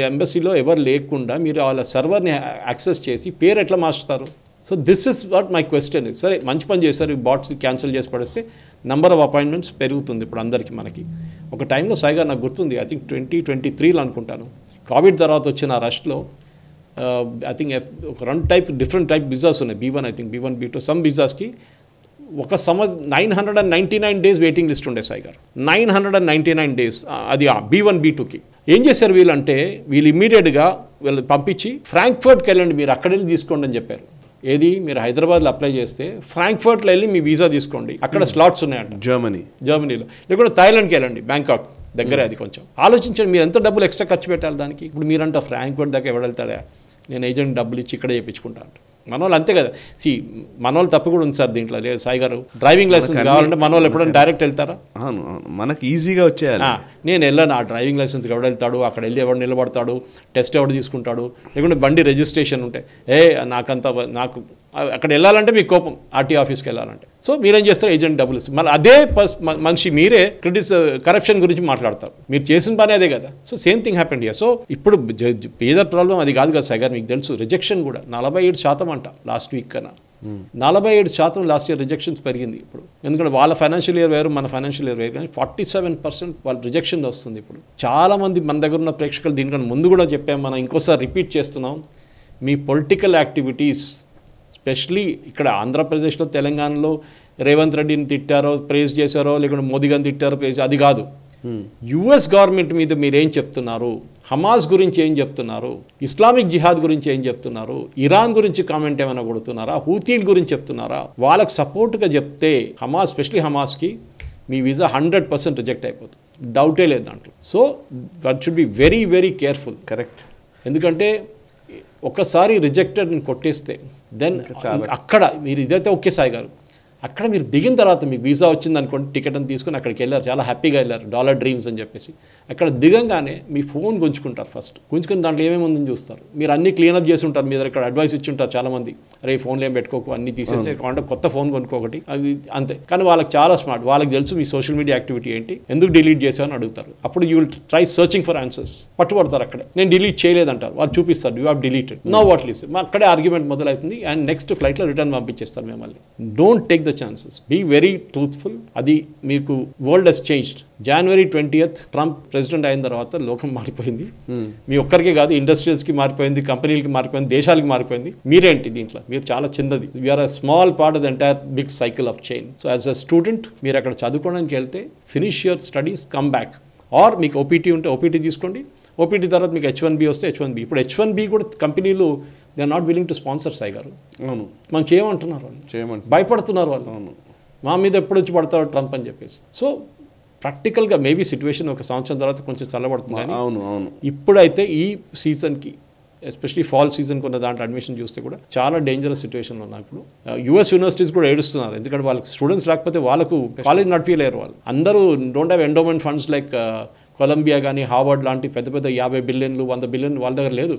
ఎంబసీలో ఎవరు లేకుండా మీరు వాళ్ళ సర్వర్ని యాక్సెస్ చేసి పేరు ఎట్లా మార్చుతారు? So this is what my question is. సరే, మంచి పని చేశారు, ఈ బాట్స్ క్యాన్సిల్ చేసి పడేస్తే నెంబర్ ఆఫ్ అపాయింట్మెంట్స్ పెరుగుతుంది ఇప్పుడు అందరికీ. మనకి ఒక టైంలో సాయిగా నాకు గుర్తుంది, ఐ థింక్ 2023లో అనుకుంటాను, కోవిడ్ తర్వాత వచ్చిన రష్లో ఐ థింక్ ఒక డిఫరెంట్ టైప్ వీసాస్ ఉన్నాయి, B1 I think B1 B2 some వీసాస్కి ఒక 999 డేస్ వెయిటింగ్ లిస్ట్ ఉండే సాయి గారు. 999 డేస్ అది B1 B2కి. ఏం చేశారు వీళ్ళంటే, వీళ్ళు ఇమ్మీడియట్గా వీళ్ళు పంపించి ఫ్రాంక్ఫర్ట్కి వెళ్ళండి, మీరు అక్కడ వెళ్ళి తీసుకోండి అని చెప్పారు. ఏది, మీరు హైదరాబాద్లో అప్లై చేస్తే ఫ్రాంక్ఫర్ట్లో వెళ్ళి మీ వీసా తీసుకోండి, అక్కడ స్లాట్స్ ఉన్నాయంట. జర్మనీలో, లేకుంటే థాయిలాండ్కి వెళ్ళండి, బ్యాంకాక్ దగ్గరే. అది కొంచెం ఆలోచించండి, మీరు ఎంత డబ్బులు ఎక్స్ట్రా ఖర్చు పెట్టాలి దానికి. ఇప్పుడు మీరంట ఫ్రాంక్ఫర్ట్ దాకా ఎవరు వెళ్తాడా, నేను ఏజెంట్ డబ్బులు ఇచ్చి ఇక్కడే చేయించుకుంటా అంట. మనోళ్ళు అంతే కదా. మనోళ్ళు తప్పు కూడా ఉంది సార్ దీంట్లో. లేదు సాయి గారు, డ్రైవింగ్ లైసెన్స్ కావాలంటే మనోళ్ళు ఎప్పుడైనా డైరెక్ట్ వెళ్తారా? అవును, మనకి ఈజీగా వచ్చేయాలి. నేను వెళ్ళాను, ఆ డ్రైవింగ్ లైసెన్స్ ఎవడు వెళ్తాడు, అక్కడ వెళ్ళి ఎవడు నిలబడతాడు, టెస్ట్ ఎవడు తీసుకుంటాడు, లేకుంటే బండి రిజిస్ట్రేషన్ ఉంటే నాకు అక్కడ వెళ్ళాలంటే మీకు కోపం, ఆర్టీ ఆఫీస్కి వెళ్ళాలంటే. సో మీరేం చేస్తారు, ఏజెంట్ డబ్బులు ఇస్తారు. మళ్ళీ అదే మనిషి మీరే కరప్షన్ గురించి మాట్లాడతారు. మీరు చేసిన పని అదే కదా. So same thing happened here. So ఇప్పుడు పేదర్ ప్రాబ్లం అది కాదు కదా సార్ గారు, మీకు తెలుసు. రిజెక్షన్ కూడా 47% అంట లాస్ట్ వీక్ కన్నా. 47% లాస్ట్ ఇయర్ రిజెక్షన్స్ పెరిగింది ఇప్పుడు. ఎందుకంటే వాళ్ళ ఫైనాన్షియల్ ఇయర్ వేరు, మన ఫైనాన్షియల్ ఇయర్ వేరు. కానీ 47% వాళ్ళ రిజెక్షన్ వస్తుంది ఇప్పుడు. చాలామంది మన దగ్గర ఉన్న ప్రేక్షకులు దీనికన్నా ముందు కూడా చెప్పాము, మనం ఇంకోసారి రిపీట్ చేస్తున్నాం. మీ పొలిటికల్ యాక్టివిటీస్, స్పెషలీ ఇక్కడ ఆంధ్రప్రదేశ్లో, తెలంగాణలో రేవంత్ రెడ్డిని తిట్టారో ప్రేజ్ చేశారో, లేకుంటే మోదీ గారిని తిట్టారో ప్రేజ్, అది కాదు. యుఎస్ గవర్నమెంట్ మీద మీరేం చెప్తున్నారు, హమాస్ గురించి ఏం చెప్తున్నారు, ఇస్లామిక్ జిహాద్ గురించి ఏం చెప్తున్నారు, ఇరాన్ గురించి కామెంట్ ఏమైనా కొడుతున్నారా, హూతీల గురించి చెప్తున్నారా? వాళ్ళకి సపోర్ట్గా చెప్తే హమాస్, స్పెషలీ హమాస్కి మీ వీసా 100% రిజెక్ట్ అయిపోతుంది, డౌటే లేదు దాంట్లో. So that should be very very careful. Correct. ఎందుకంటే ఒకసారి రిజెక్టెడ్ కొట్టేస్తే దెన్ అక్కడ మీరు ఇదైతే ఓకే సాయి గారు, అక్కడ మీరు దిగిన తర్వాత మీకు వీసా వచ్చింది అనుకోండి, టికెట్ అని తీసుకొని అక్కడికి వెళ్ళారు, చాలా హ్యాపీగా వెళ్ళారు, డాలర్ డ్రీమ్స్ అని చెప్పేసి. అక్కడ దిగంగానే మీ ఫోన్ గుంజుకుంటారు. ఫస్ట్ గుంజుకుని దాంట్లో ఏమేమి ఉందని చూస్తారు. మీరు అన్ని క్లీనప్ చేసి ఉంటారు, మీ దగ్గర అడ్వైస్ ఇచ్చి ఉంటారు చాలామంది, అరే ఫోన్లో ఏం పెట్టుకోకు, అన్ని తీసేసే కాకుండా కొత్త ఫోన్ కొనుక్కోకటి, అది అంతే. కానీ వాళ్ళకి చాలా స్మార్ట్, వాళ్ళకి తెలుసు మీ సోషల్ మీడియా యాక్టివిటీ ఏంటి, ఎందుకు డిలీట్ చేసావని అడుగుతారు. అప్పుడు you will try searching for answers. పట్టుబడతారు అక్కడే, నేను డిలీట్ చేయలేదంటారు, వాళ్ళు చూపిస్తారు, you have deleted, no what lies. అక్కడే ఆర్గ్యుమెంట్ మొదలవుతుంది అండ్ నెక్స్ట్ ఫ్లైట్లో రిటర్న్ పంపించేస్తారు మిమ్మల్ని. Don't take the chances, be very truthful. అది మీకు world has changed. January 20th Trump president అయిన తర్వాత లోకం మారిపోయింది. మీ ఒక్కరికే కాదు, ఇండస్ట్రియల్స్కి మారిపోయింది, కంపెనీలకి మారిపోయింది, దేశాలకి మారిపోయింది. మీరేంటి దీంట్లో, మీరు చాలా చిన్నది. We are a small part of the entire big cycle of chain. So as a student మీరు అక్కడ చదువుకోవడానికి వెళ్తే finish your studies, come back. Or మీకు ఓపీటీ ఉంటే ఓపీటీ తీసుకోండి, ఓపీటీ తర్వాత మీకు H1B వస్తే H1B. ఇప్పుడు H1B కూడా కంపెనీలు they are not willing to sponsor Sai గారు. అవును, మనం చేయమంటున్నారు వాళ్ళు, భయపడుతున్నారు వాళ్ళు. అవును, మా మీద ఎప్పుడు వచ్చి పడతాడు ట్రంప్ అని చెప్పేసి. సో ప్రాక్టికల్గా మేబీ సిచ్యువేషన్ ఒక సంవత్సరం తర్వాత కొంచెం చల్లబడుతుంది. కానీ అవును అవును ఇప్పుడైతే ఈ సీజన్కి, ఎస్పెషలీ ఫాల్ సీజన్కి ఉన్న దాంట్లో అడ్మిషన్ చూస్తే కూడా చాలా డేంజరస్ సిచ్యువేషన్లో ఉన్నాయి. ఇప్పుడు యూఎస్ యూనివర్సిటీస్ కూడా ఏడుస్తున్నారు, ఎందుకంటే వాళ్ళకి స్టూడెంట్స్ లేకపోతే వాళ్ళకు కాలేజ్ నడిపించలేరు. వాళ్ళు అందరూ don't have endowment funds like Columbia కానీ హార్వర్డ్ లాంటి పెద్ద పెద్ద 50 బిలియన్లు 100 బిలియన్లు వాళ్ళ దగ్గర లేదు.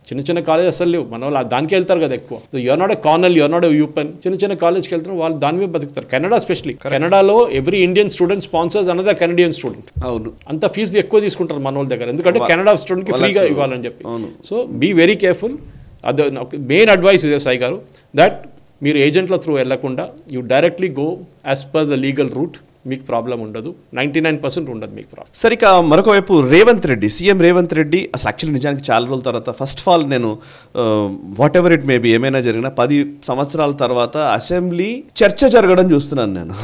చిన్న చిన్న కాలేజ్ అసలు లేవు. మన వాళ్ళు దానికి వెళ్తారు కదా ఎక్కువ. So you're not a Cornell, you're not a UPenn. చిన్న చిన్న కాలేజ్కి వెళ్తారు, వాళ్ళు దాని మీద బతుకుతారు. కెనడా స్పెషలీ, కెనడాలో every Indian student sponsors another Canadian student. అవును, అంత ఫీజు ఎక్కువ తీసుకుంటారు మన వాళ్ళ దగ్గర, ఎందుకంటే కెనడా స్టూడెంట్కి ఫ్రీగా ఇవ్వాలని చెప్పి. So be very careful. అది మెయిన్ అడ్వైస్ ఇదే సాయి గారు, దట్ మీరు ఏజెంట్ల త్రూ వెళ్లకుండా you directly go as per the legal route. మీకు ప్రాబ్లం ఉండదు, 99% ఉండదు మీకు ప్రాబ్లం. సరిక మరొక వైపు రేవంత్ రెడ్డి, సీఎం రేవంత్ రెడ్డి అసలు యాక్చువల్లీ నిజానికి చాలా రోజుల తర్వాత, ఫస్ట్ ఆఫ్ ఆల్ నేను వాట్ ఎవర్ ఇట్ మేబీ ఏమైనా జరిగినా 10 సంవత్సరాల తర్వాత అసెంబ్లీ చర్చ జరగడం చూస్తున్నాను నేను.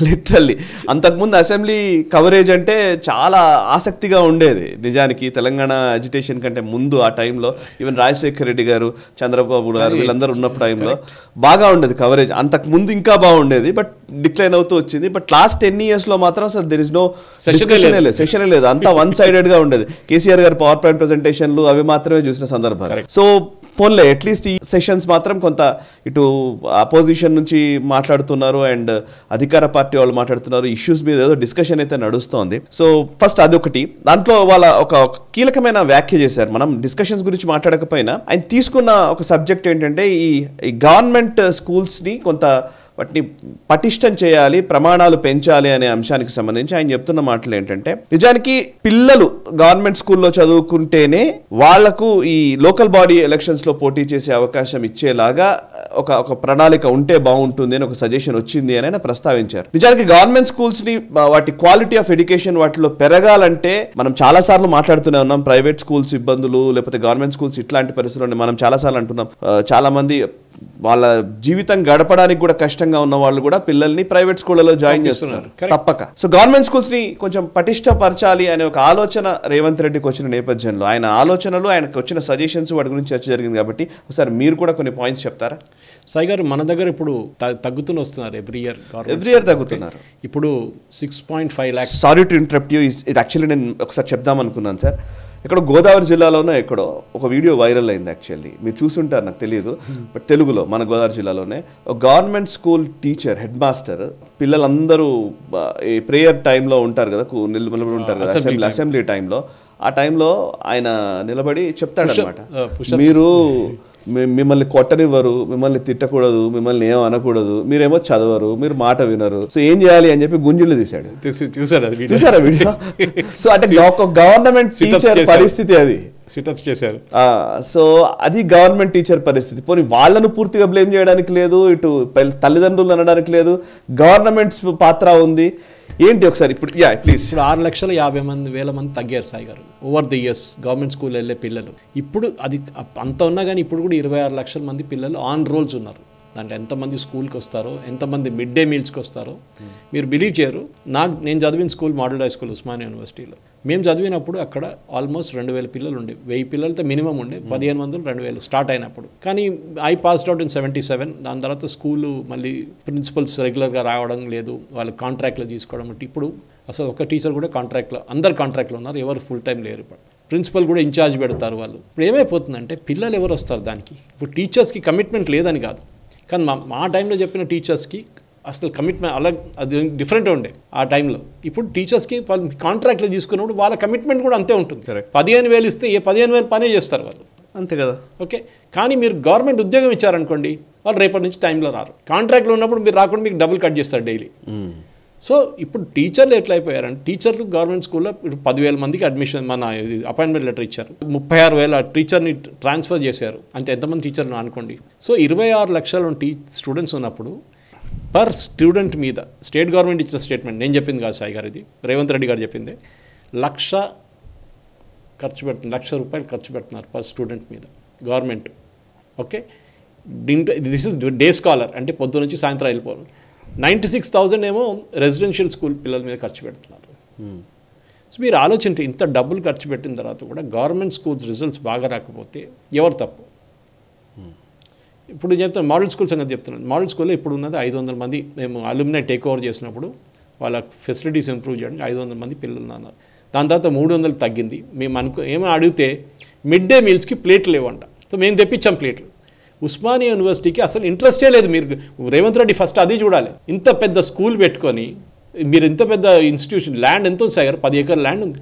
లిటరల్లీ అంతకుముందు అసెంబ్లీ కవరేజ్ అంటే చాలా ఆసక్తిగా ఉండేది నిజానికి. తెలంగాణ అజిటేషన్ కంటే ముందు ఆ టైంలో ఈవెన్ రాజశేఖర్ రెడ్డి గారు, చంద్రబాబు గారు వీళ్ళందరూ ఉన్నప్పుడు టైంలో బాగా ఉండేది కవరేజ్. అంతకుముందు ఇంకా బాగుండేది, బట్ డిక్లైన్ అవుతూ వచ్చింది. బట్ లాస్ట్ 10 years లో మాత్రం అసలు దెర్ ఇస్ నో సెషనే లేదు, అంతా వన్ సైడెడ్ గా ఉండేది. కేసీఆర్ గారు పవర్ పాయింట్ ప్రెజెంటేషన్లు అవి మాత్రమే చూసిన సందర్భాలు. సో పోన్లే అట్లీస్ట్ ఈ సెషన్స్ మాత్రం కొంత ఇటు అపోజిషన్ నుంచి మాట్లాడుతున్నారు అండ్ అధికార పార్టీ వాళ్ళు మాట్లాడుతున్నారు, ఇష్యూస్ మీద ఏదో డిస్కషన్ అయితే నడుస్తోంది. సో ఫస్ట్ అదొకటి. దాంట్లో వాళ్ళ ఒక కీలకమైన వ్యాఖ్య చేశారు. మనం డిస్కషన్స్ గురించి మాట్లాడకపోయినా ఆయన తీసుకున్న ఒక సబ్జెక్ట్ ఏంటంటే ఈ గవర్నమెంట్ స్కూల్స్ని కొంత వాటిని పటిష్టం చేయాలి, ప్రమాణాలు పెంచాలి అనే అంశానికి సంబంధించి ఆయన చెప్తున్న మాటలు ఏంటంటే, నిజానికి పిల్లలు గవర్నమెంట్ స్కూల్లో చదువుకుంటేనే వాళ్లకు ఈ లోకల్ బాడీ ఎలక్షన్స్లో పోటీ చేసే అవకాశం ఇచ్చేలాగా ఒక ప్రణాళిక ఉంటే బాగుంటుంది అని ఒక సజెషన్ వచ్చింది అని ఆయన ప్రస్తావించారు. నిజానికి గవర్నమెంట్ స్కూల్స్ని వాటి క్వాలిటీ ఆఫ్ ఎడ్యుకేషన్ వాటిలో పెరగాలంటే మనం చాలాసార్లు మాట్లాడుతూనే ఉన్నాం. ప్రైవేట్ స్కూల్స్ ఇబ్బందులు, లేకపోతే గవర్నమెంట్ స్కూల్స్ ఇట్లాంటి పరిస్థితుల్లో మనం చాలాసార్లు అంటున్నాం. చాలా మంది వాళ్ళ జీవితం గడపడానికి కూడా కష్టంగా ఉన్న వాళ్ళు కూడా పిల్లల్ని ప్రైవేట్ స్కూళ్ళలో జాయిన్ చేస్తున్నారు తప్పక. సో గవర్నమెంట్ స్కూల్స్ ని కొంచెం పటిష్టపరచాలి అనే ఒక ఆలోచన రేవంత్ రెడ్డికి వచ్చిన నేపథ్యంలో ఆయన ఆలోచనలు, ఆయనకు వచ్చిన సజెషన్స్ వాటి గురించి చర్చ జరిగింది. కాబట్టి ఒకసారి మీరు కూడా కొన్ని పాయింట్స్ చెప్తారా? సాయి గారు, మన దగ్గర ఇప్పుడు తగ్గుతూనే వస్తున్నారు, ఎవ్రీ ఇయర్ తగ్గుతున్నారు. ఇప్పుడు 6.5 lakhs. Sorry to interrupt you, ఇది యాక్చువల్లీ నేను ఒకసారి చెప్దాం అనుకున్నాను సార్. ఇక్కడ గోదావరి జిల్లాలోనే ఎక్కడో ఒక వీడియో వైరల్ అయింది యాక్చువల్లీ, మీరు చూసుంటారు నాకు తెలియదు, బట్ తెలుగులో మన గోదావరి జిల్లాలోనే ఒక government school teacher head master పిల్లలందరూ ఈ ప్రేయర్ టైంలో ఉంటారు కదా, నిలబడి ఉంటారు కదా అసెంబ్లీ టైంలో, ఆ టైంలో ఆయన నిలబడి చెప్తాడనమాట, మీరు మిమ్మల్ని కొట్టనివ్వరు, మిమ్మల్ని తిట్టకూడదు, మిమ్మల్ని ఏం అనకూడదు, మీరేమో చదవరు, మీరు మాట వినరు, సో ఏం చేయాలి అని చెప్పి గుంజులు తీశాడు. చూసారా వీడియో? సో అంటే గవర్నమెంట్ టీచర్ పరిస్థితి అది సిటప్స్ చేశారు. సో అది గవర్నమెంట్ టీచర్ పరిస్థితి. పోనీ వాళ్ళను పూర్తిగా బ్లేమ్ చేయడానికి లేదు, ఇటు తల్లిదండ్రులు అనడానికి లేదు, గవర్నమెంట్ పాత్ర ఉంది. ఏంటి ఒకసారి ఇప్పుడు ప్లీజ్. ఇప్పుడు 6,50,000 మంది తగ్గారు సాయి గారు over the years government school వెళ్ళే పిల్లలు. ఇప్పుడు అది అంత ఉన్నా కానీ ఇప్పుడు కూడా 26 లక్షల మంది పిల్లలు ఆన్ రోల్స్ ఉన్నారు. దాంట్లో ఎంతమంది స్కూల్కి వస్తారో, ఎంతమంది మిడ్ డే మీల్స్కి వస్తారో మీరు బిలీవ్ చేయరు. నేను చదివిన school model high school Osmania యూనివర్సిటీలో, మేము చదివినప్పుడు అక్కడ ఆల్మోస్ట్ 2,000 పిల్లలు ఉండే, 1000 పిల్లలతో మినిమం ఉండే, 1500 2,000 స్టార్ట్ అయినప్పుడు. కానీ ఐ పాస్డ్ అవుట్ ఇన్ 77. దాని తర్వాత స్కూలు మళ్ళీ ప్రిన్సిపల్స్ రెగ్యులర్గా రావడం లేదు, వాళ్ళు కాంట్రాక్ట్లో తీసుకోవడం. ఇప్పుడు అసలు ఒక టీచర్ కూడా కాంట్రాక్ట్లో, అందరు కాంట్రాక్ట్లో ఉన్నారు, ఎవరు ఫుల్ టైం లేరు. ఇప్పుడు ప్రిన్సిపల్ కూడా ఇన్ఛార్జ్ పెడతారు వాళ్ళు. ఇప్పుడు ఏమైపోతుందంటే పిల్లలు ఎవరు వస్తారు దానికి? ఇప్పుడు టీచర్స్కి కమిట్మెంట్ లేదని కాదు, కానీ మా టైంలో చెప్పిన టీచర్స్కి అసలు కమిట్మెంట్ అలా అది డిఫరెంట్ ఉండే ఆ టైంలో. ఇప్పుడు టీచర్స్కి వాళ్ళు కాంట్రాక్ట్లు తీసుకున్నప్పుడు వాళ్ళ కమిట్మెంట్ కూడా అంతే ఉంటుంది. 15,000 ఇస్తే 15,000 పనే చేస్తారు వాళ్ళు, అంతే కదా. ఓకే, కానీ మీరు గవర్నమెంట్ ఉద్యోగం ఇచ్చారనుకోండి, వాళ్ళు రేపటి నుంచి టైంలో రారు. కాంట్రాక్ట్లో ఉన్నప్పుడు మీరు రాకుండా మీకు డబ్బులు కట్ చేస్తారు డైలీ. సో ఇప్పుడు టీచర్లు ఎట్లా అయిపోయారంటే, టీచర్లు గవర్నమెంట్ స్కూల్లో ఇప్పుడు 10,000 మందికి అడ్మిషన్ మన అపాయింట్మెంట్ లెటర్ ఇచ్చారు, 36,000 టీచర్ని ట్రాన్స్ఫర్ చేశారు. అంటే ఎంతమంది టీచర్లు అనుకోండి. సో 26 లక్షల స్టూడెంట్స్ ఉన్నప్పుడు పర్ స్టూడెంట్ మీద స్టేట్ గవర్నమెంట్ ఇచ్చిన స్టేట్మెంట్, నేను చెప్పింది కాదు సాయి గారు, ఇది రేవంత్ రెడ్డి గారు చెప్పింది, ₹1,00,000 ఖర్చు పెడుతున్నారు పర్ స్టూడెంట్ మీద government. Okay, this is day scholar, అంటే పొద్దు నుంచి సాయంత్రం వెళ్ళిపోవాలి. 96,000 ఏమో రెసిడెన్షియల్ స్కూల్ పిల్లల మీద ఖర్చు పెడుతున్నారు. సో మీరు ఆలోచించండి, ఇంత డబ్బులు ఖర్చు పెట్టిన తర్వాత కూడా గవర్నమెంట్ స్కూల్స్ రిజల్ట్స్ బాగా రాకపోతే ఎవరు తప్పు? ఇప్పుడు చెప్తాను మోడల్ స్కూల్ సంగతి చెప్తున్నాను. మోడల్ స్కూల్లో ఇప్పుడు ఉన్నది 500 మంది. మేము అల్యూమినై టేక్ ఓవర్ చేసినప్పుడు వాళ్ళ ఫెసిలిటీస్ ఇంప్రూవ్ చేయడానికి 500 మంది పిల్లలు ఉన్నారు. దాని తర్వాత 300 తగ్గింది. మేము ఏమో అడిగితే మిడ్ డే మీల్స్కి ప్లేట్లు లేవంట. సో మేము తెప్పించాం ప్లేట్లు. ఉస్మానియా యూనివర్సిటీకి అసలు ఇంట్రెస్టే లేదు. మీరు రేవంత్ రెడ్డి ఫస్ట్ అది చూడాలి. ఇంత పెద్ద స్కూల్ పెట్టుకొని మీరు ఇంత పెద్ద ఇన్స్టిట్యూషన్, ల్యాండ్ ఎంత ఉంది సార్, 10 ఎకర్ ల్యాండ్ ఉంది,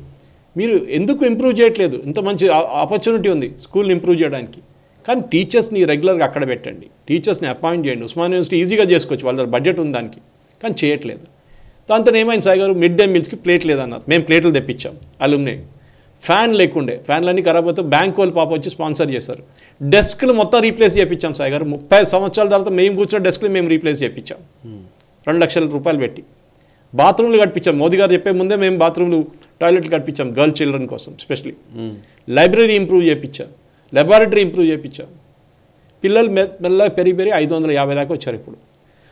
మీరు ఎందుకు ఇంప్రూవ్ చేయట్లేదు? ఇంత మంచి ఆపర్చునిటీ ఉంది స్కూల్ని ఇంప్రూవ్ చేయడానికి. కానీ టీచర్స్ని రెగ్యులర్గా అక్కడ పెట్టండి, టీచర్స్ని అపాయింట్ చేయండి. ఉస్మానియా యూనివర్సిటీ ఈజీగా చేసుకోవచ్చు, వాళ్ళ బడ్జెట్ ఉంది దానికి, కానీ చేయట్లేదు. దాంతో ఏమైంది సాయి గారు, మిడ్ డే మీల్స్కి ప్లేట్ లేదన్నారు. మేము ప్లేట్లు తెప్పించాం. అల్యూమినై ఫ్యాన్ లేకుండే, ఫ్యాన్లన్నీ ఖరాబ్ అవుతే బ్యాంక్ వాళ్ళు పాప వచ్చి స్పాన్సర్ చేశారు. డెస్క్లు మొత్తం రీప్లేస్ చేయించాం సాయి గారు. 30 సంవత్సరాల తర్వాత మేము కూర్చున్న డెస్క్లు మేము రీప్లేస్ చేయించాం 2 లక్షల రూపాయలు పెట్టి. బాత్రూమ్లు కట్టించాం. మోదీ గారు చెప్పే ముందే మేము బాత్రూమ్లు, టాయిలెట్లు కట్టించాం గర్ల్ చిల్డ్రన్ కోసం స్పెషల్లీ. లైబ్రరీ ఇంప్రూవ్ చేయించాం, లెబారెటరీ ఇంప్రూవ్ చేయించాం. పిల్లలు మెల్లగా పెరిగి 550 దాకా వచ్చారు ఇప్పుడు.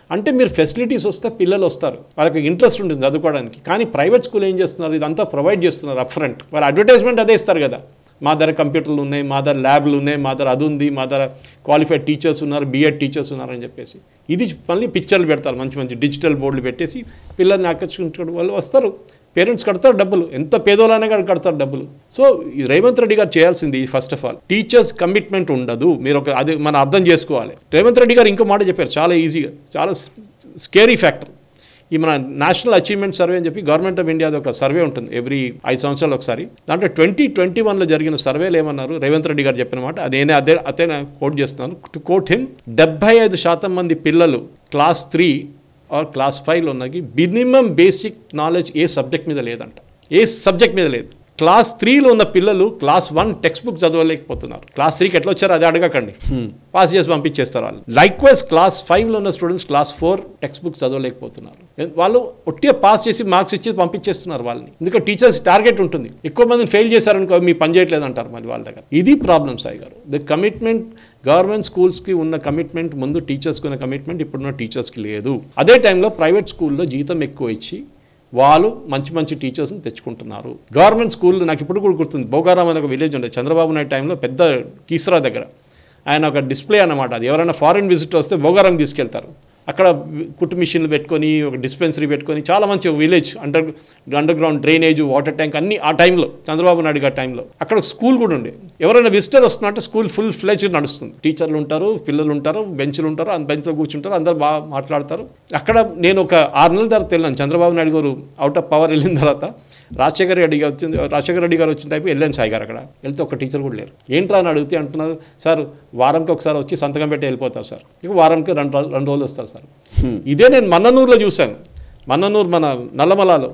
అంటే మీరు ఫెసిలిటీస్ వస్తే పిల్లలు వస్తారు, వాళ్ళకి ఇంట్రెస్ట్ ఉంటుంది చదువుకోవడానికి. కానీ ప్రైవేట్ స్కూల్ ఏం చేస్తున్నారు, ఇదంతా ప్రొవైడ్ చేస్తున్నారు అప్ ఫ్రంట్. వాళ్ళ అడ్వర్టైజ్మెంట్ అదే ఇస్తారు కదా, మా దగ్గర కంప్యూటర్లు ఉన్నాయి, మా దగ్గర ల్యాబ్లు ఉన్నాయి, మా దగ్గర అది ఉంది, మా దగ్గర క్వాలిఫైడ్ టీచర్స్ ఉన్నారు, బీఎడ్ టీచర్స్ ఉన్నారని చెప్పేసి. ఇది మళ్ళీ పిక్చర్లు పెడతారు, మంచి మంచి డిజిటల్ బోర్డులు పెట్టేసి పిల్లల్ని ఆకర్షించుకోవడం. వాళ్ళు వస్తారు, పేరెంట్స్ కడతారు డబ్బులు, ఎంత పేదోళ్ళనే కడతారు డబ్బులు. సో ఈ రేవంత్ రెడ్డి గారు చేయాల్సింది first of all teachers commitment ఉండదు. మీరు అది మనం అర్థం చేసుకోవాలి. రేవంత్ రెడ్డి గారు ఇంకో మాట చెప్పారు చాలా ఈజీగా, చాలా స్కేరీ ఫ్యాక్టర్. ఈ మన నేషనల్ అచీవ్మెంట్ సర్వే అని చెప్పి గవర్నమెంట్ ఆఫ్ ఇండియాది ఒక సర్వే ఉంటుంది ఎవ్రీ 5 సంవత్సరాలు ఒకసారి. దాంట్లో 2021లో జరిగిన సర్వేలు ఏమన్నారు, రేవంత్ రెడ్డి గారు చెప్పిన మాట అదే కోట్ చేస్తున్నాను. టు కోట్ హిమ్, 75% మంది పిల్లలు క్లాస్ 3 ఆర్ క్లాస్ 5లో ఉన్నకి మినిమం బేసిక్ నాలెడ్జ్ ఏ సబ్జెక్ట్ మీద లేదంట. ఏ సబ్జెక్ట్ మీద లేదు. క్లాస్ 3లో ఉన్న పిల్లలు క్లాస్ 1 టెక్స్ట్ బుక్ చదవలేకపోతున్నారు. క్లాస్ 3కి ఎట్లా వచ్చారో అది అడగకండి, పాస్ చేసి పంపించేస్తారు వాళ్ళు. లైక్వైజ్ క్లాస్ 5లో ఉన్న స్టూడెంట్స్ క్లాస్ 4 టెక్స్ట్ బుక్ చదవలేకపోతున్నారు. వాళ్ళు ఒట్టిగా పాస్ చేసి మార్క్స్ ఇచ్చి పంపించేస్తున్నారు వాళ్ళని. ఎందుకంటే టీచర్స్ టార్గెట్ ఉంటుంది, ఎక్కువ మందిని ఫెయిల్ చేశారనుకో మీ పని చేయట్లేదు అంటారు మళ్ళీ వాళ్ళ దగ్గర. ఇది ప్రాబ్లం సాయి గారు. ద కమిట్మెంట్ గవర్నమెంట్ స్కూల్స్కి ఉన్న కమిట్మెంట్, ముందు టీచర్స్కి ఉన్న కమిట్మెంట్ ఇప్పుడున్న టీచర్స్కి లేదు. అదే టైంలో ప్రైవేట్ స్కూల్లో జీతం ఎక్కువ ఇచ్చి వాళ్ళు మంచి మంచి టీచర్స్ని తెచ్చుకుంటున్నారు. గవర్నమెంట్ స్కూల్ నాకు ఇప్పుడు కూడా గుర్తుంది, భోగారాం అనే ఒక విలేజ్ ఉండే చంద్రబాబు నాయుడు టైంలో, పెద్ద కీసరా దగ్గర. ఆయన ఒక డిస్ప్లే అన్నమాట, అది ఎవరైనా ఫారిన్ విజిట్ వస్తే భోగారాం తీసుకెళ్తారు. అక్కడ కుట్టు మిషన్లు పెట్టుకొని ఒక డిస్పెన్సరీ పెట్టుకొని చాలా మంచి village under ground drainage water tank అన్ని ఆ టైంలో చంద్రబాబు నాయుడు గారి టైంలో అక్కడ స్కూల్ కూడా ఉండే. ఎవరైనా విజిటర్ వస్తున్నట్టు స్కూల్ ఫుల్ ఫ్లెజ్ నడుస్తుంది. టీచర్లు ఉంటారు, పిల్లలు ఉంటారు, బెంచ్లు ఉంటారు, బెంచ్లో కూర్చుంటారు, అందరు బాగా మాట్లాడతారు. అక్కడ నేను ఒక 6 నెలల తర్వాత వెళ్ళాను. చంద్రబాబు నాయుడు గారు అవుట్ ఆఫ్ పవర్ వెళ్ళిన తర్వాత రాజశేఖర రెడ్డి గారు వచ్చిన టైపు వెళ్ళాను సాయి గారు. అక్కడ వెళ్తే ఒక టీచర్ కూడా లేరు. ఏంట్రా అని అడిగితే అంటున్నారు, సార్ వారంకి ఒకసారి వచ్చి సంతకం పెట్టి వెళ్ళిపోతారు సార్, ఇక వారంకి 2 రోజులు వస్తారు సార్. ఇదే నేను మన్ననూరులో చూశాను. మన్ననూరు మన నల్లమలలో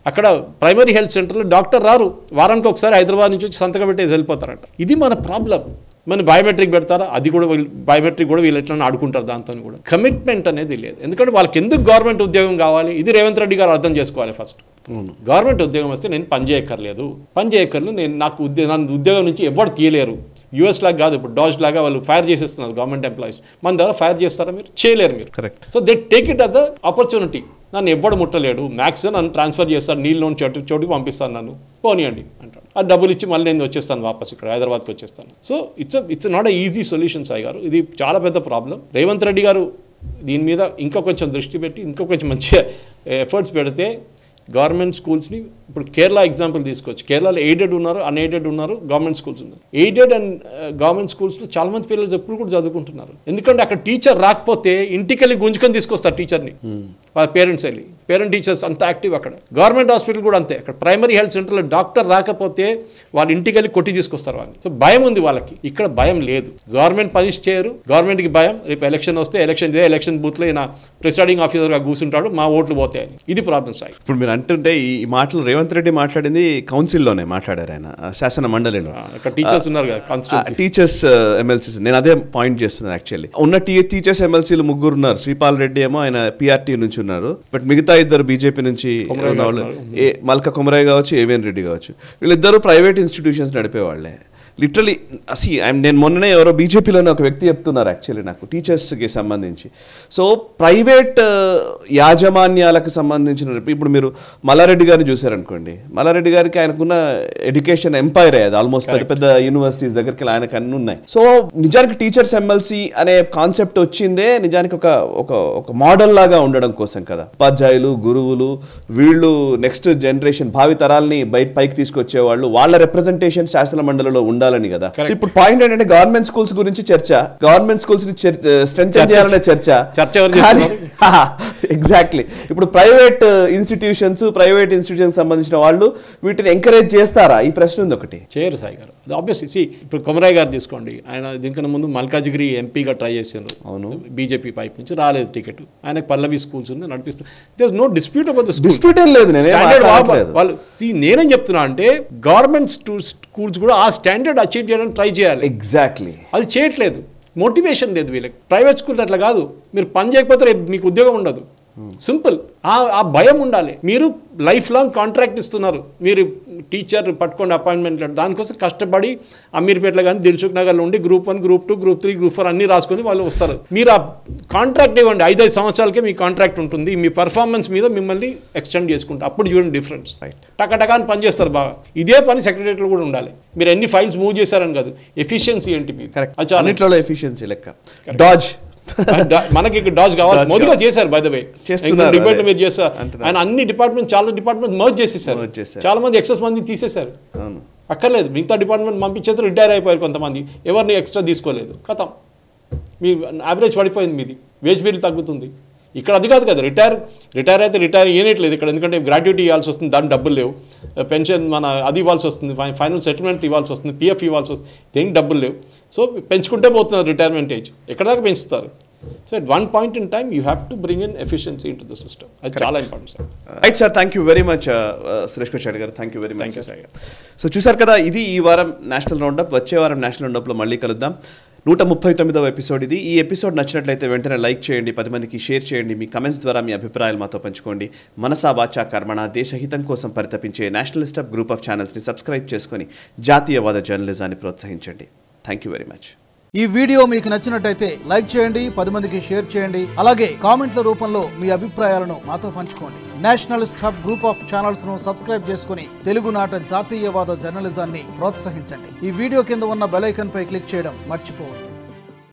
అక్కడ ప్రైమరీ హెల్త్ సెంటర్లో డాక్టర్ రారు, వారానికి ఒకసారి హైదరాబాద్ నుంచి వచ్చి సంతకం పెట్టేసి వెళ్ళిపోతారంట. ఇది మన ప్రాబ్లం. మన బయోమెట్రిక్ పెడతారా, అది కూడా బయోమెట్రిక్ కూడా వీళ్ళు ఎట్లా ఆడుకుంటారు. దాంతో కూడా కమిట్మెంట్ అనేది లేదు. ఎందుకంటే వాళ్ళకి ఎందుకు గవర్నమెంట్ ఉద్యోగం కావాలి, ఇది రేవంత్ రెడ్డి గారు అర్థం చేసుకోవాలి. ఫస్ట్ గవర్నమెంట్ ఉద్యోగం వస్తే నేను పని చేయక్కర్లేదు, నేను నాకు ఉద్యోగం నుంచి ఎవరు తీయలేరు. యూఎస్ లాగా కాదు, ఇప్పుడు డాజ్ లాగా వాళ్ళు ఫైర్ చేసేస్తున్నారు గవర్నమెంట్ ఎంప్లాయీస్. మన దగ్గర ఫైర్ చేస్తారా, మీరు చేయలేరు మీరు. Correct. So they take it as a opportunity. నన్ను ఎవ్వడు ముట్టలేడు, మ్యాక్స్ నన్ను ట్రాన్స్ఫర్ చేస్తాను, నీళ్ళలోని చోటుకి పంపిస్తాను, నన్ను పోనీయండి అంటాడు. ఆ డబ్బులు ఇచ్చి మళ్ళీ నేను వచ్చేస్తాను, వాపస్ ఇక్కడ హైదరాబాద్కి వచ్చేస్తాను. So it's not a easy solution Sai గారు. ఇది చాలా పెద్ద ప్రాబ్లం. రేవంత్ రెడ్డి గారు దీని మీద ఇంకా కొంచెం దృష్టి పెట్టి ఇంకా కొంచెం మంచిగా ఎఫర్ట్స్ పెడితే గవర్నమెంట్ స్కూల్స్ని, ఇప్పుడు కేరళ ఎగ్జాంపుల్ తీసుకోవచ్చు. కేరళలో ఎయిడెడ్ ఉన్నారు, అన్ఎయిడెడ్ ఉన్నారు, గవర్నమెంట్ స్కూల్స్ ఉన్నారు. ఎయిడెడ్ అండ్ గవర్నమెంట్ స్కూల్స్లో చాలా మంది పిల్లలు ఎప్పుడు కూడా చదువుకుంటున్నారు. ఎందుకంటే అక్కడ టీచర్ రాకపోతే ఇంటికి వెళ్ళి గుంజుకొని తీసుకొస్తారు టీచర్ని, వాళ్ళ పేరెంట్స్ వెళ్ళి. పేరెంట్ టీచర్స్ అంత యాక్టివ్ అక్కడ. గవర్నమెంట్ హాస్పిటల్ కూడా అంతే. అక్కడ ప్రైమరీ హెల్త్ సెంటర్లో డాక్టర్ రాకపోతే వాళ్ళ ఇంటికి వెళ్ళి కొట్టి తీసుకొస్తారు వాళ్ళని. సో భయం ఉంది వాళ్ళకి, ఇక్కడ భయం లేదు. గవర్నమెంట్ పనిష్ చేయరు, గవర్నమెంట్కి భయం. రేపు ఎలక్షన్ వస్తే ఎలక్షన్ బూత్లో ఈయన ప్రిసైడింగ్ ఆఫీసర్గా కూర్చుంటాడు, మా ఓట్లు పోతాయని. ఇది ప్రాబ్లం సాయి. ఇప్పుడు మీరు అంటుంటే ఈ మాటలు రేవంత్ రెడ్డి మాట్లాడింది కౌన్సిల్లోనే మాట్లాడారు, ఆయన శాసన మండలిలో. అక్కడ టీచర్స్ ఉన్నారు కదా, టీచర్స్ ఎమ్మెల్సీస్. నేను అదే పాయింట్ చేస్తున్నాను. యాక్చువల్లీ ఉన్న టీచర్స్ ఎమ్మెల్సీలు 3 ఉన్నారు. శ్రీపాల్ రెడ్డి ఏమో ఆయన పిఆర్టీ నుంచి ఉన్నారు, బట్ మిగతా 2 బీజేపీ నుంచి మల్క కుమరయ్య కావచ్చు, ఏవిఎన్ రెడ్డి కావచ్చు. వీళ్ళిద్దరూ ప్రైవేట్ ఇన్స్టిట్యూషన్స్ నడిపేవాళ్లే. లిటరలీ నేను మొన్ననే ఎవరో బీజేపీలోనే ఒక వ్యక్తి చెప్తున్నారు యాక్చువల్లీ నాకు, టీచర్స్కి సంబంధించి. సో ప్రైవేట్ యాజమాన్యాలకు సంబంధించిన, ఇప్పుడు మీరు మల్లారెడ్డి గారిని చూసారనుకోండి, మల్లారెడ్డి గారికి ఆయనకున్న ఎడ్యుకేషన్ ఎంపైర్ అయ్యేది. ఆల్మోస్ట్ పెద్ద యూనివర్సిటీస్ దగ్గరికి ఆయనకు అన్నీ ఉన్నాయి. సో నిజానికి టీచర్స్ ఎమ్మెల్సీ అనే కాన్సెప్ట్ వచ్చిందే నిజానికి ఒక మోడల్ లాగా ఉండడం కోసం కదా. ఉపాధ్యాయులు, గురువులు, వీళ్ళు నెక్స్ట్ జనరేషన్ భావి తరాల్ని పైకి తీసుకొచ్చేవాళ్ళు, వాళ్ళ రిప్రజెంటేషన్ శాసన మండలిలో ఉండాలని కదా. ఇప్పుడు పాయింట్ ఏంటంటే గవర్నమెంట్ స్కూల్స్ గురించి చర్చ, గవర్నమెంట్ స్కూల్స్ ని స్ట్రెంథెన్ చేయాలనే చర్చ. ఎగ్జాక్ట్లీ. ఇప్పుడు ప్రైవేట్ ఇన్స్టిట్యూషన్ సంబంధించిన వాళ్ళు వీటిని ఎంకరేజ్ చేస్తారా, ఈ ప్రశ్న ఉంది ఒకటి. చేయరు సాయి గారు. ఆబ్వియస్లీ ఇప్పుడు కొమరయ్య గారు తీసుకోండి, ఆయన దీనికన్నా ముందు మల్కాజిగిరి ఎంపీగా ట్రై చేశారు. అవును, బీజేపీ పైపు నుంచి రాలేదు టికెట్. ఆయనకు పల్లవి స్కూల్స్ ఉంది, నడిపిస్తారు. There no dispute about the school. Dispute ఏం లేదు. వాళ్ళు నేనేం చెప్తున్నా అంటే గవర్నమెంట్ స్కూల్స్ కూడా ఆ స్టాండర్డ్ అచీవ్ చేయడానికి ట్రై చేయాలి. ఎగ్జాక్ట్లీ. అది చేయట్లేదు, మోటివేషన్ లేదు వీళ్ళకి. ప్రైవేట్ స్కూల్ అట్లా కాదు, మీరు పని చేయకపోతే మీకు ఉద్యోగం ఉండదు. సింపుల్. ఆ భయం ఉండాలి. మీరు లైఫ్ లాంగ్ కాంట్రాక్ట్ ఇస్తున్నారు, మీరు టీచర్ పట్టుకోండి అపాయింట్మెంట్, దానికోసం కష్టపడి అమీర్పేటలో కానీ దిల్సుఖ్ నగర్లో ఉండి గ్రూప్ 1, గ్రూప్ 2, గ్రూప్ 3, గ్రూప్ 4 అన్ని రాసుకొని వాళ్ళు వస్తారు. మీరు ఆ కాంట్రాక్ట్ ఇవ్వండి, 5 సంవత్సరాలకే మీ కాంట్రాక్ట్ ఉంటుంది. మీ పర్ఫార్మెన్స్ మీద మిమ్మల్ని ఎక్స్టెండ్ చేసుకుంటారు. అప్పుడు చూడండి డిఫరెన్స్. టకా అని పని చేస్తారు బాగా. ఇదే పని సెక్రటరీలో కూడా ఉండాలి. మీరు ఎన్ని ఫైల్స్ మూవ్ చేశారని కాదు, ఎఫిషియన్సీ ఏంటి మీరు. కరెక్ట్. అన్నిట్లో ఎఫిషియన్సీ లెక్క. డాజ్ మనకి డాజ్ కావాలి. మోదీగా చేశారు బై ద వే, డిబేట్ మీరు చేస్తారు. ఆయన అన్ని చాలా డిపార్ట్మెంట్ మర్జ్ చేసేసారు. చాలా మంది ఎక్సెస్ మంది తీసేశారు. అక్కర్లేదు, మిగతా డిపార్ట్మెంట్ పంపించేది రిటైర్ అయిపోయారు కొంతమంది, ఎవరిని ఎక్స్ట్రా తీసుకోలేదు. కథం, మీ యావరేజ్ పడిపోయింది, మీది వేజ్ బిల్ తగ్గుతుంది. ఇక్కడ అది కాదు కదా, రిటైర్ అయితే రిటైర్ అయ్యేట్లేదు ఇక్కడ. ఎందుకంటే గ్రాట్యుటీ ఇవ్వాల్సి వస్తుంది, దాని డబ్బులు లేవు. పెన్షన్ అది ఇవ్వాల్సి వస్తుంది, ఫైనల్ సెటిల్మెంట్ ఇవ్వాల్సి వస్తుంది, పిఎఫ్ ఇవ్వాల్సి వస్తుంది, దేనికి డబ్బులు లేవు. సో పెంచుకుంటే పోతున్నారు రిటైర్మెంట్ ఏజ్, ఎక్కడ దాకా పెంచుతారు. So at one point in time you have to bring in efficiency into the system. అది చాలా important sir. Right sir, thank you very much Suresh Kochari garu. Thank you very much sir. So చూసారు కదా, ఇది ఈ వారం నేషనల్ రౌండప్. వచ్చే వారం national రౌండప్లో మళ్ళీ కలుద్దాం. 139వ ఎపిసోడ్ ఇది. ఈ ఎపిసోడ్ నచ్చినట్లయితే వెంటనే లైక్ చేయండి, 10 మందికి షేర్ చేయండి. మీ కమెంట్స్ ద్వారా మీ అభిప్రాయాలు మాతో పంచుకోండి. మనసా వాచా కర్మణ, దేశహితం కోసం పరితపించే నేషనలిస్ట్ అప్ గ్రూప్ ఆఫ్ ఛానల్స్ని సబ్స్క్రైబ్ చేసుకొని జాతీయవాద జర్నలిజాన్ని ప్రోత్సహించండి. Thank you very much. ఈ వీడియో మీకు నచ్చినట్టయితే లైక్ చేయండి, 10 మందికి షేర్ చేయండి. అలాగే కామెంట్ల రూపంలో మీ అభిప్రాయాలను మాతో పంచుకోండి. Nationalist hub group of channels ను సబ్స్క్రైబ్ చేసుకుని తెలుగునాట జాతీయవాద జర్నలిజాన్ని ప్రోత్సహించండి. ఈ వీడియో కింద ఉన్న బెల్ ఐకాన్ పై క్లిక్ చేయడం మర్చిపోవద్దు.